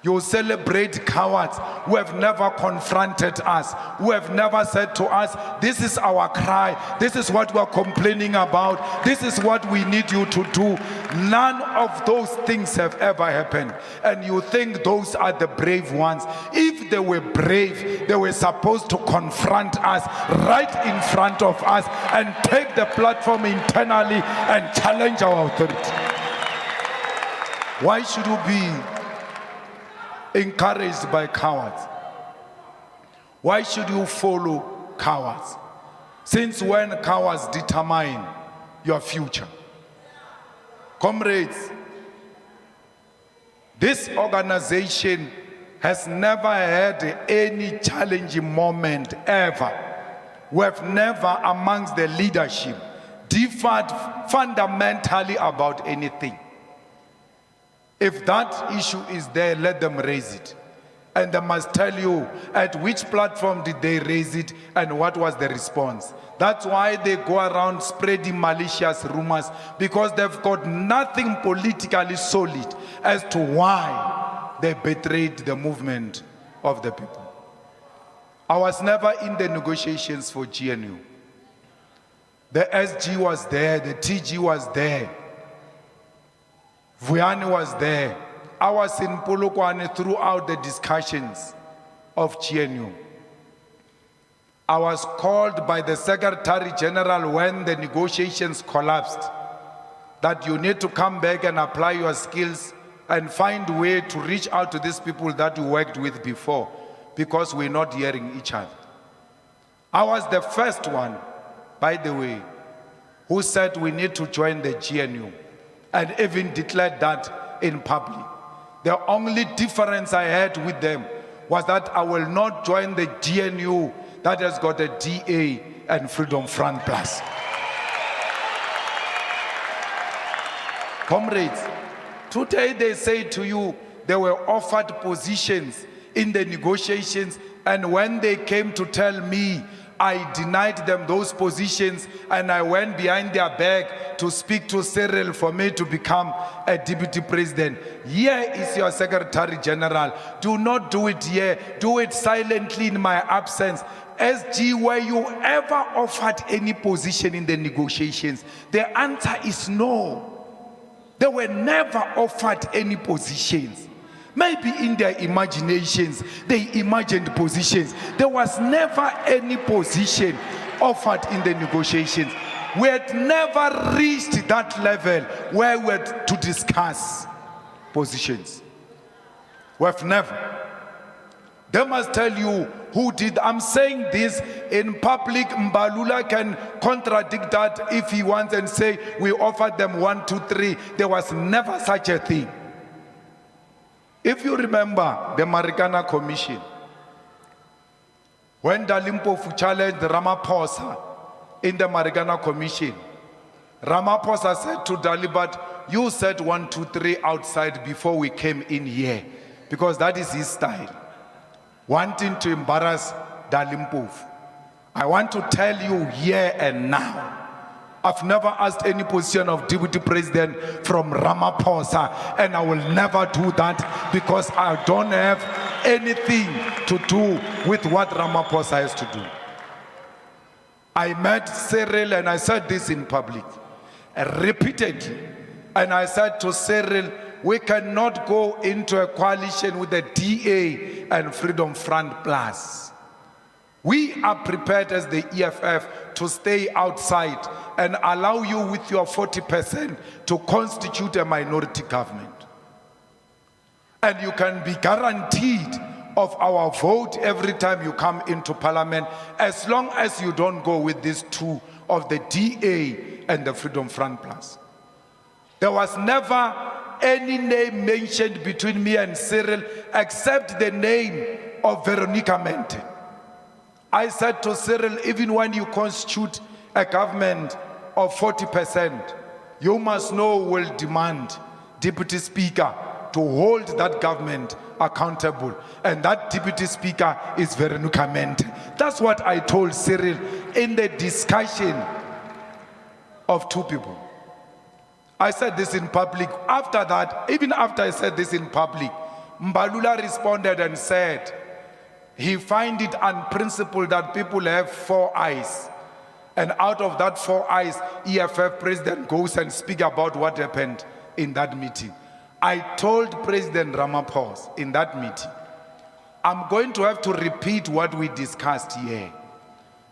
You celebrate cowards who have never confronted us, who have never said to us, this is our cry, this is what we are complaining about, this is what we need you to do. None of those things have ever happened. And you think those are the brave ones. If they were brave, they were supposed to confront us right in front of us and take the platform internally and challenge our authority. Why should you be encouraged by cowards? Why should you follow cowards? Since when cowards determine your future? Comrades, this organization has never had any challenging moment ever. We have never amongst the leadership differed fundamentally about anything. If that issue is there, let them raise it. And they must tell you at which platform did they raise it and what was the response. That's why they go around spreading malicious rumors, because they've got nothing politically solid as to why they betrayed the movement of the people. I was never in the negotiations for GNU. The SG was there, the TG was there. Vuyani was there. I was in Polokwane throughout the discussions of GNU. I was called by the Secretary General when the negotiations collapsed that you need to come back and apply your skills and find a way to reach out to these people that you worked with before, because we're not hearing each other. I was the first one, by the way, who said we need to join the GNU, and even declared that in public. The only difference I had with them was that I will not join the GNU that has got a DA and Freedom Front Plus. Comrades, today they say to you they were offered positions in the negotiations, and when they came to tell me, I denied them those positions, and I went behind their back to speak to Cyril for me to become a deputy president. Here is your Secretary General. Do not do it here. Do it silently in my absence. SG, were you ever offered any position in the negotiations? The answer is no. They were never offered any positions. Maybe in their imaginations, they imagined positions. There was never any position offered in the negotiations. We had never reached that level where we had to discuss positions. We have never. They must tell you who did. I'm saying this in public. Mbalula can contradict that if he wants and say we offered them 1, 2, 3. There was never such a thing. If you remember the Marikana Commission, when Dalimpofu challenged Ramaphosa in the Marikana Commission, Ramaphosa said to Dalibat, you said 1, 2, 3 outside before we came in here, because that is his style, wanting to embarrass Dalimpofu. I want to tell you here and now, I've never asked any position of deputy president from Ramaphosa, and I will never do that, because I don't have anything to do with what Ramaphosa has to do. I met Cyril and I said this in public, repeatedly, and I said to Cyril, we cannot go into a coalition with the DA and Freedom Front Plus. We are prepared as the EFF to stay outside and allow you with your 40% to constitute a minority government. And you can be guaranteed of our vote every time you come into parliament, as long as you don't go with these two of the DA and the Freedom Front Plus. There was never any name mentioned between me and Cyril except the name of Veronica Mente. I said to Cyril, even when you constitute a government of 40%, you must know we'll demand Deputy Speaker to hold that government accountable. And that Deputy Speaker is Veronica Mente. That's what I told Cyril in the discussion of two people. I said this in public. After that, even after I said this in public, Mbalula responded and said, he find it unprincipled that people have 4 eyes. And out of that 4 eyes, EFF president goes and speak about what happened in that meeting. I told President Ramaphosa in that meeting, I'm going to have to repeat what we discussed here.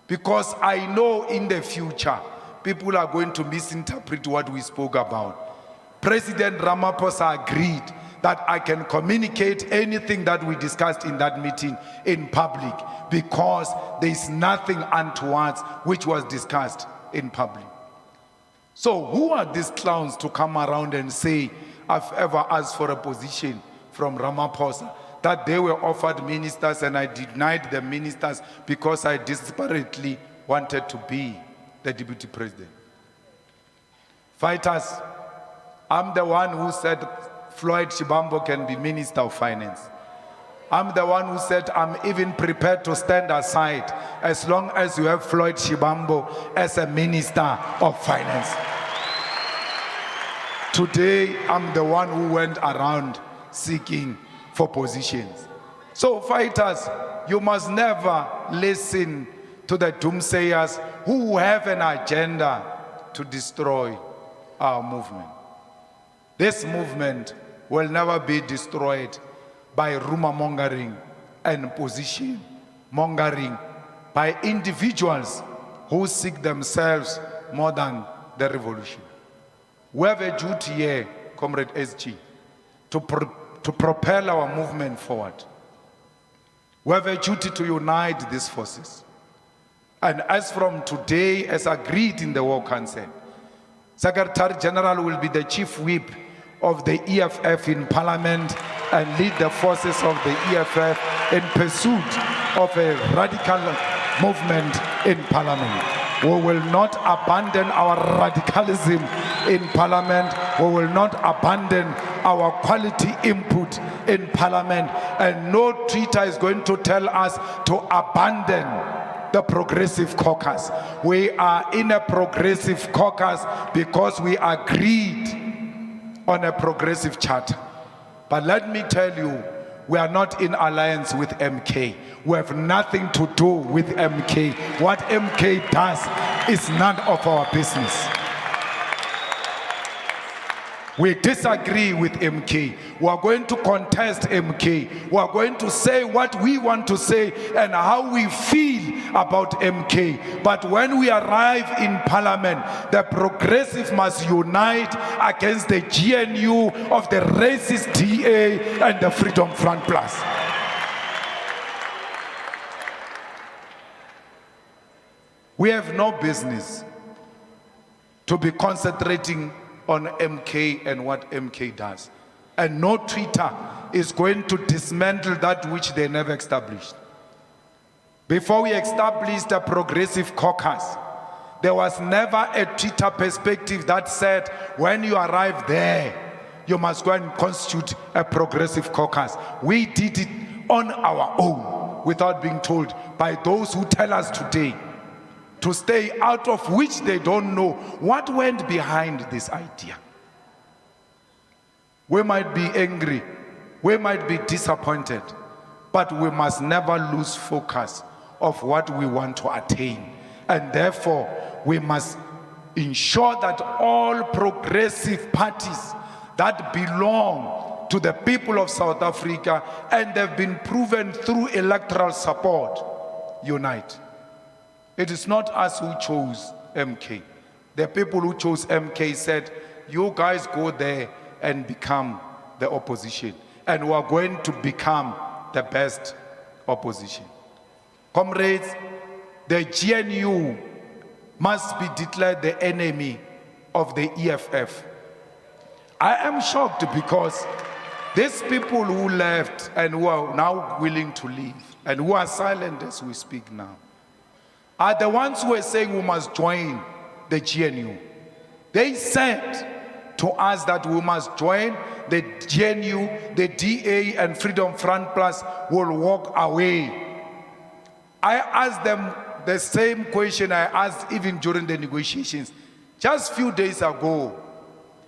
Because I know in the future, people are going to misinterpret what we spoke about. President Ramaphosa agreed that I can communicate anything that we discussed in that meeting in public because there is nothing untoward which was discussed in public. So who are these clowns to come around and say, I've ever asked for a position from Ramaphosa, that they were offered ministers and I denied the ministers because I desperately wanted to be the deputy president? Fighters, I'm the one who said Floyd Shibambo can be Minister of Finance. I'm the one who said I'm even prepared to stand aside as long as you have Floyd Shibambo as a Minister of Finance. Today, I'm the one who went around seeking for positions. So fighters, you must never listen to the doomsayers who have an agenda to destroy our movement. This movement will never be destroyed by rumor mongering and position mongering by individuals who seek themselves more than the revolution. We have a duty here, Comrade SG, to propel our movement forward. We have a duty to unite these forces. And as from today, as agreed in the War Council, Secretary General will be the chief whip of the EFF in Parliament and lead the forces of the EFF in pursuit of a radical movement in Parliament. We will not abandon our radicalism in Parliament. We will not abandon our quality input in Parliament. And no Twitter is going to tell us to abandon the Progressive Caucus. We are in a Progressive Caucus because we agreed on a progressive charter. But let me tell you, we are not in alliance with MK. We have nothing to do with MK. What MK does is none of our business. We disagree with MK. We are going to contest MK. We are going to say what we want to say and how we feel about MK. But when we arrive in Parliament, the Progressive must unite against the GNU of the racist DA and the Freedom Front Plus. We have no business to be concentrating on MK and what MK does. And no Twitter is going to dismantle that which they never established. Before we established a Progressive Caucus, there was never a Twitter perspective that said, when you arrive there, you must go and constitute a Progressive Caucus. We did it on our own, without being told by those who tell us today to stay out of which they don't know what went behind this idea. We might be angry, we might be disappointed, but we must never lose focus of what we want to attain. And therefore, we must ensure that all progressive parties that belong to the people of South Africa and have been proven through electoral support, unite. It is not us who chose MK. The people who chose MK said, you guys go there and become the opposition. And we are going to become the best opposition. Comrades, the GNU must be declared the enemy of the EFF. I am shocked because these people who left and who are now willing to leave and who are silent as we speak now are the ones who are saying we must join the GNU. They said to us that we must join the GNU, the DA and Freedom Front Plus will walk away. I asked them the same question I asked even during the negotiations. Just a few days ago,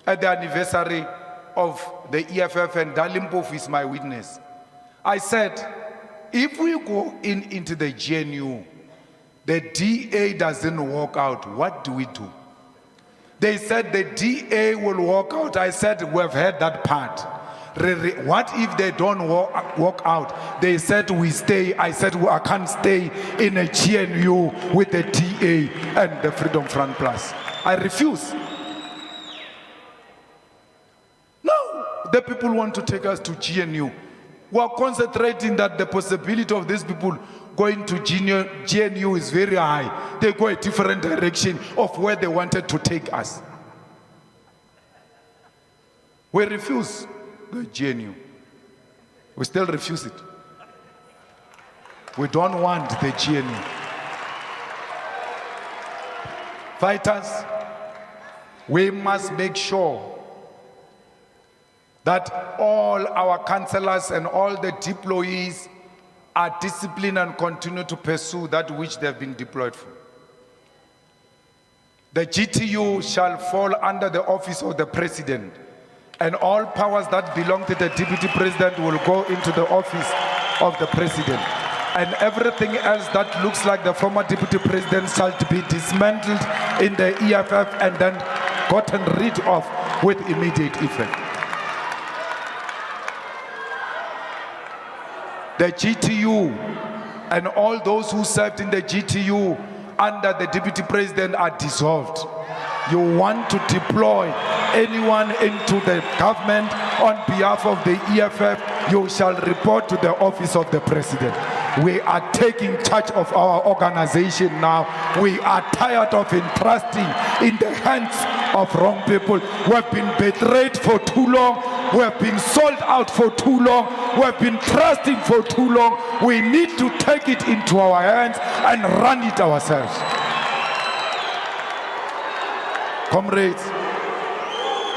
at the anniversary of the EFF, and Dalimpof is my witness. I said, if we go into the GNU, the DA doesn't walk out, what do we do? They said the DA will walk out. I said, we've heard that part. What if they don't walk out? They said, we stay. I said, well, I can't stay in a GNU with the DA and the Freedom Front Plus. I refuse. No, the people want to take us to GNU. We are concentrating that the possibility of these people going to GNU is very high. They go a different direction of where they wanted to take us. We refuse the GNU. We still refuse it. We don't want the GNU. Fighters, we must make sure that all our councillors and all the deployees are disciplined and continue to pursue that which they have been deployed for. The GTU shall fall under the office of the president, and all powers that belong to the deputy president will go into the office of the president. And everything else that looks like the former deputy president shall be dismantled in the EFF and then gotten rid of with immediate effect. The GTU and all those who served in the GTU under the deputy president are dissolved. You want to deploy anyone into the government on behalf of the EFF, you shall report to the office of the president. We are taking charge of our organization now. We are tired of entrusting in the hands of wrong people. We have been betrayed for too long. We have been sold out for too long. We have been trusting for too long. We need to take it into our hands and run it ourselves. Comrades,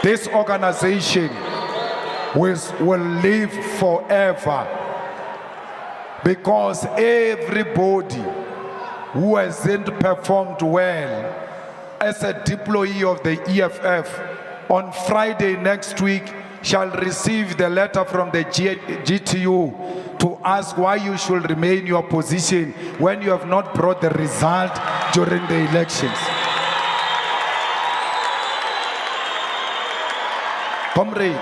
this organization will live forever, because everybody who hasn't performed well as a deployee of the EFF on Friday next week shall receive the letter from the GTU to ask why you should remain in your position when you have not brought the result during the elections. Comrades,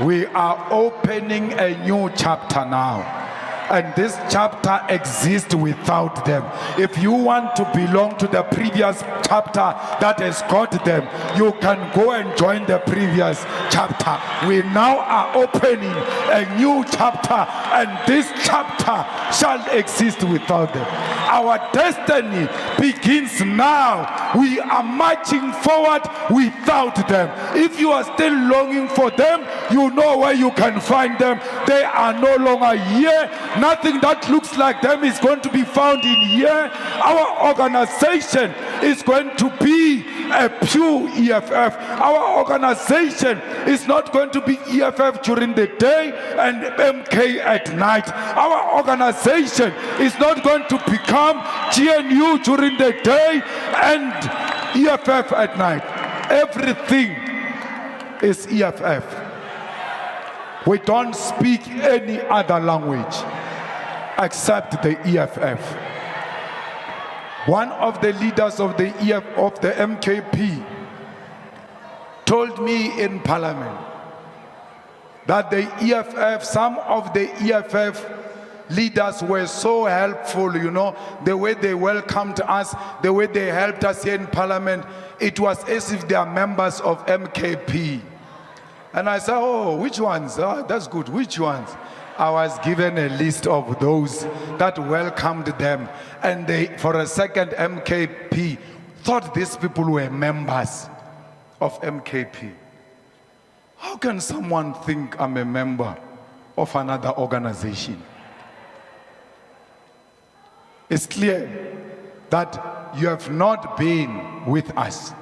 we are opening a new chapter now. And this chapter exists without them. If you want to belong to the previous chapter that has got them, you can go and join the previous chapter. We now are opening a new chapter, and this chapter shall exist without them. Our destiny begins now. We are marching forward without them. If you are still longing for them, you know where you can find them. They are no longer here. Nothing that looks like them is going to be found in here. Our organization is going to be a pure EFF. Our organization is not going to be EFF during the day and MK at night. Our organization is not going to become GNU during the day and EFF at night. Everything is EFF. We don't speak any other language except the EFF. One of the leaders of the MKP told me in Parliament that the EFF, some of the EFF leaders were so helpful, you know, the way they welcomed us, the way they helped us here in Parliament. It was as if they are members of MKP. And I said, oh, which ones? Oh, that's good. Which ones? I was given a list of those that welcomed them. And they, for a second, MKP thought these people were members of MKP. How can someone think I'm a member of another organization? It's clear that you have not been with us.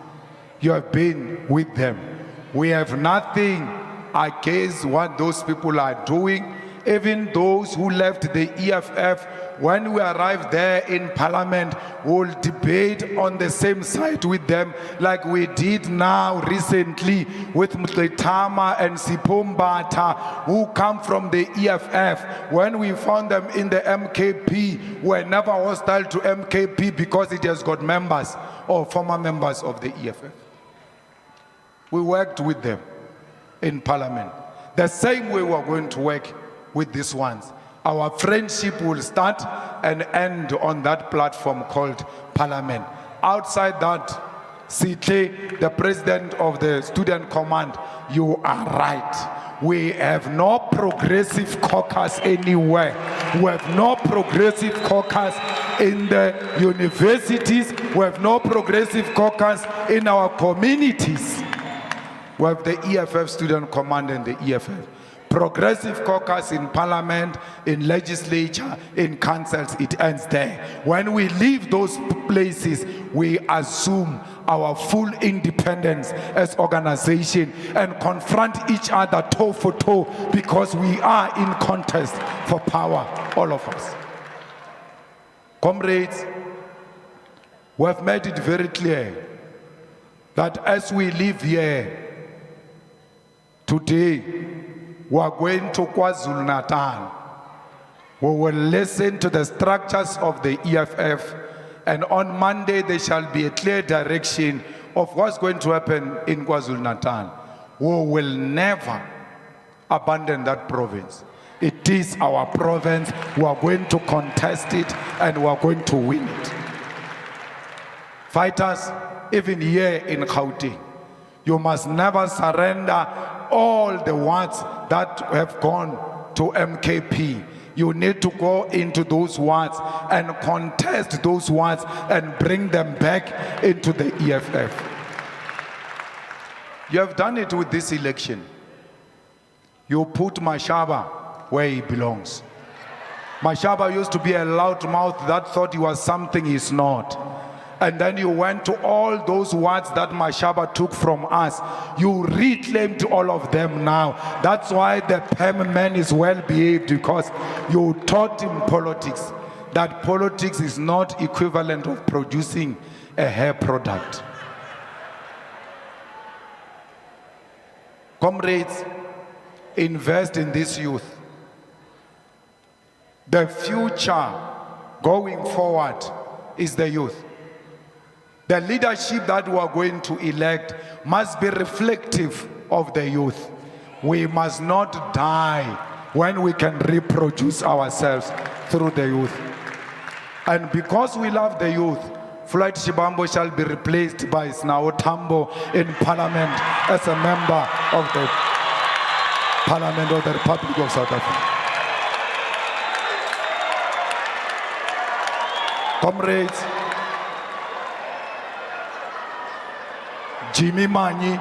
You have been with them. We have nothing against what those people are doing. Even those who left the EFF, when we arrive there in Parliament, we'll debate on the same side with them like we did now recently with Mutletama and Sipombata, who come from the EFF. When we found them in the MKP, we were never hostile to MKP because it has got members or former members of the EFF. We worked with them in Parliament. The same way we're going to work with these ones. Our friendship will start and end on that platform called Parliament. Outside that, Sitle, the president of the Student Command, you are right. We have no progressive caucus anywhere. We have no progressive caucus in the universities. We have no progressive caucus in our communities. We have the EFF Student Command and the EFF. Progressive caucus in Parliament, in legislature, in councils, it ends there. When we leave those places, we assume our full independence as organization and confront each other toe for toe because we are in contest for power, all of us. Comrades, we have made it very clear that as we live here today, we are going to KwaZulu-Natal. We will listen to the structures of the EFF, and on Monday there shall be a clear direction of what's going to happen in KwaZulu-Natal. We will never abandon that province. It is our province. We are going to contest it and we are going to win it. Fighters, even here in Gauteng, you must never surrender all the wards that have gone to MKP. You need to go into those wards and contest those wards and bring them back into the EFF. You have done it with this election. You put Mashaba where he belongs. Mashaba used to be a loudmouth that thought he was something he's not. And then you went to all those words that Mashaba took from us. You reclaimed all of them now. That's why the PEM man is well behaved, because you taught him politics. That politics is not equivalent of producing a hair product. Comrades, invest in this youth. The future going forward is the youth. The leadership that we are going to elect must be reflective of the youth. We must not die when we can reproduce ourselves through the youth. And because we love the youth, Floyd Shibambo shall be replaced by Snao Tambo in Parliament as a member of the Parliament of the Republic of South Africa. Comrades, Jimmy Manyi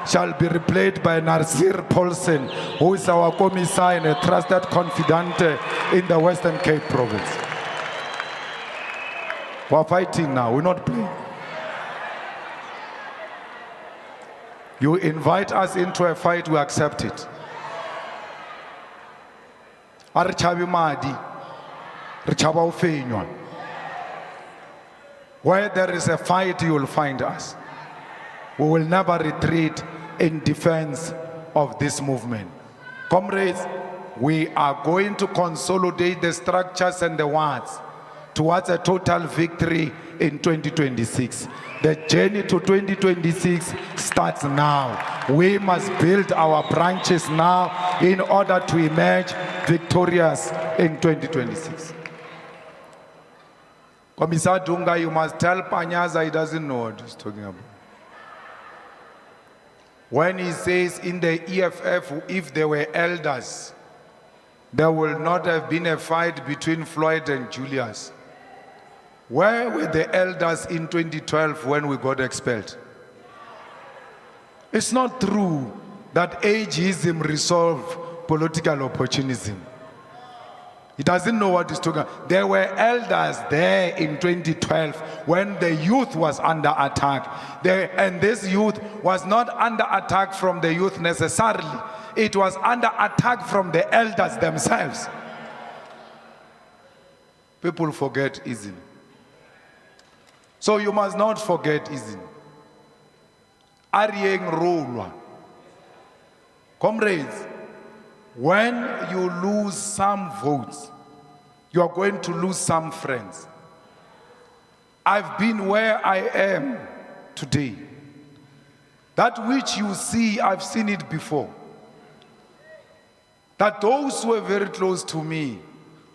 shall be replaced by Nasir Paulsen, who is our commissar and a trusted confidant in the Western Cape province. We're fighting now, we're not playing. You invite us into a fight, we accept it. Where there is a fight, you will find us. We will never retreat in defense of this movement. Comrades, we are going to consolidate the structures and the words towards a total victory in 2026. The journey to 2026 starts now. We must build our branches now in order to emerge victorious in 2026. Commissar Dunga, you must tell Panyaza he doesn't know what he's talking about. When he says in the EFF, if there were elders, there will not have been a fight between Floyd and Julius. Where were the elders in 2012 when we got expelled? It's not true that ageism resolves political opportunism. He doesn't know what he's talking about. There were elders there in 2012 when the youth was under attack. And this youth was not under attack from the youth necessarily. It was under attack from the elders themselves. People forget easily. So you must not forget easily. Arieng Rolwa. Comrades, when you lose some votes, you are going to lose some friends. I've been where I am today. That which you see, I've seen it before. That those who were very close to me,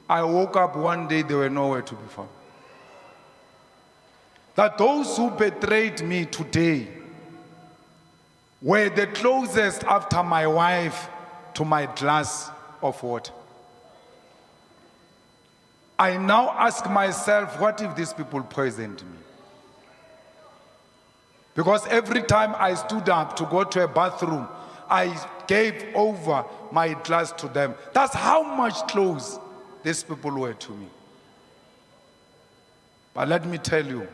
I woke up one day, they were nowhere to be found. That those who betrayed me today were the closest after my wife to my glass of water. I now ask myself, what if these people poisoned me? Because every time I stood up to go to a bathroom, I gave over my glass to them. That's how much close these people were to me. But let me tell you,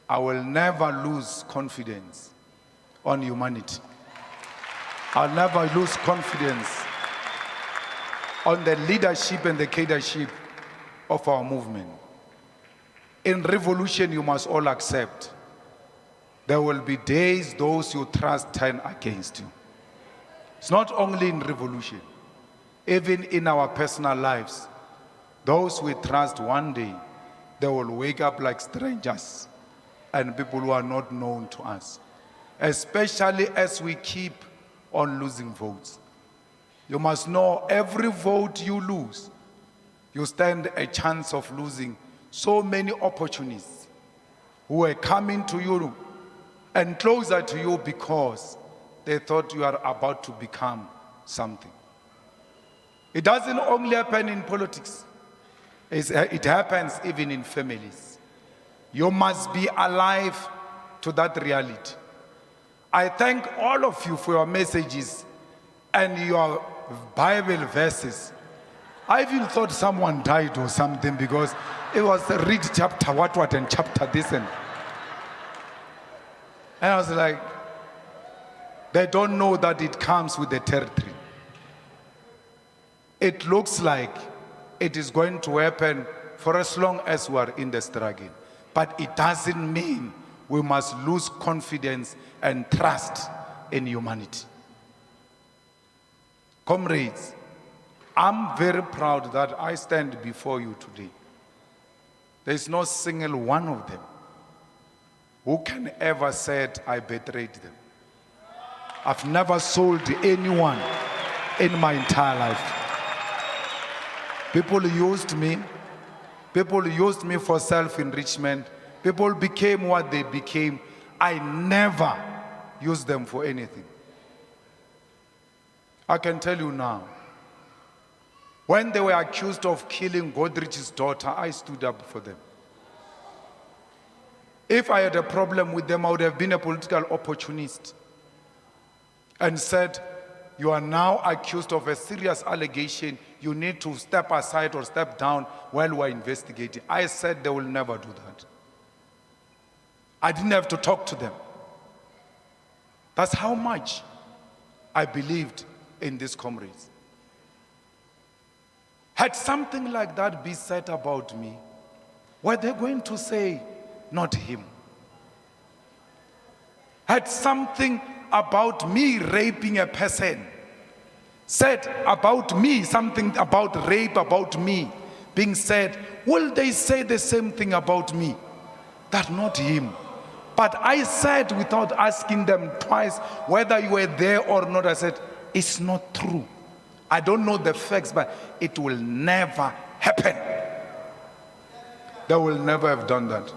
I will never lose confidence on humanity. I'll never lose confidence on the leadership and the cadreship of our movement. In revolution, you must all accept there will be days those you trust turn against you. It's not only in revolution, even in our personal lives. Those we trust one day, they will wake up like strangers and people who are not known to us. Especially as we keep on losing votes. You must know every vote you lose, you stand a chance of losing so many opportunities who are coming to you and closer to you because they thought you are about to become something. It doesn't only happen in politics. It happens even in families. You must be alive to that reality. I thank all of you for your messages and your Bible verses. I even thought someone died or something because it was read chapter what and chapter this and I was like, they don't know that it comes with the territory. It looks like it is going to happen for as long as we are in the struggle. But it doesn't mean we must lose confidence and trust in humanity. Comrades, I'm very proud that I stand before you today. There is no single one of them who can ever say I betrayed them. I've never sold anyone in my entire life. People used me. People used me for self-enrichment. People became what they became. I never used them for anything. I can tell you now, when they were accused of killing Godrich's daughter, I stood up for them. If I had a problem with them, I would have been a political opportunist and said, you are now accused of a serious allegation. You need to step aside or step down while we're investigating. I said they will never do that. I didn't have to talk to them. That's how much I believed in these comrades. Had something like that be said about me, were they going to say, not him? Had something about me raping a person said about me, something about rape about me being said, will they say the same thing about me? That not him. But I said without asking them twice whether you were there or not, I said, it's not true. I don't know the facts, but it will never happen. They will never have done that.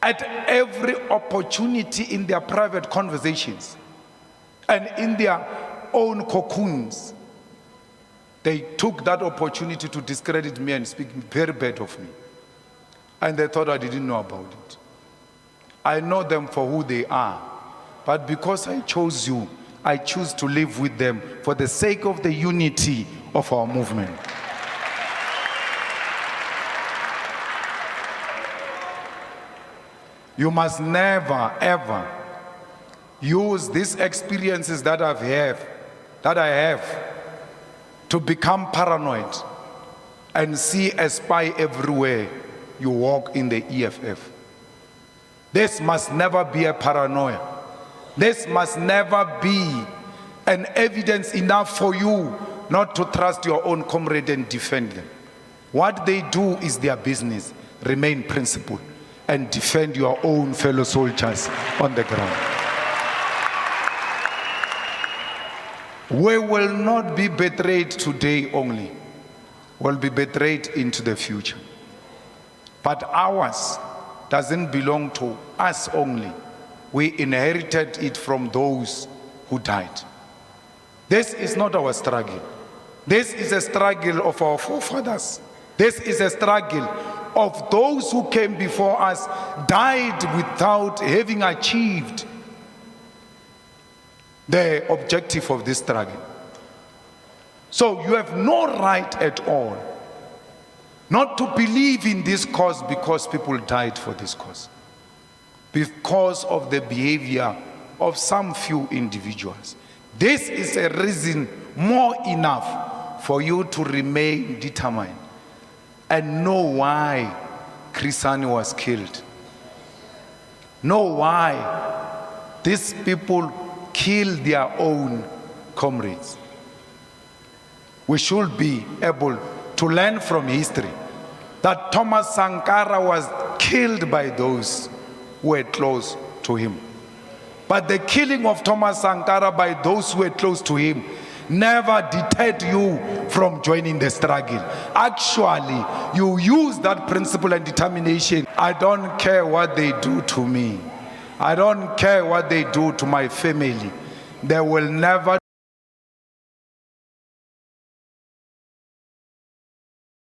At every opportunity in their private conversations and in their own cocoons, they took that opportunity to discredit me and speak very bad of me. And they thought I didn't know about it. I know them for who they are. But because I chose you, I choose to live with them for the sake of the unity of our movement. You must never, ever use these experiences that I have to become paranoid and see a spy everywhere you walk in the EFF. This must never be a paranoia. This must never be an evidence enough for you not to trust your own comrade and defend them. What they do is their business. Remain principled and defend your own fellow soldiers on the ground. We will not be betrayed today only. We'll be betrayed into the future. But ours doesn't belong to us only. We inherited it from those who died. This is not our struggle. This is a struggle of our forefathers. This is a struggle of those who came before us, died without having achieved the objective of this struggle. So you have no right at all not to believe in this cause because people died for this cause, because of the behavior of some few individuals. This is a reason more enough for you to remain determined and know why Chrisani was killed. Know why these people killed their own comrades. We should be able to learn from history that Thomas Sankara was killed by those who were close to him. But the killing of Thomas Sankara by those who were close to him never deterred you from joining the struggle. Actually, you use that principle and determination. I don't care what they do to me. I don't care what they do to my family. They will never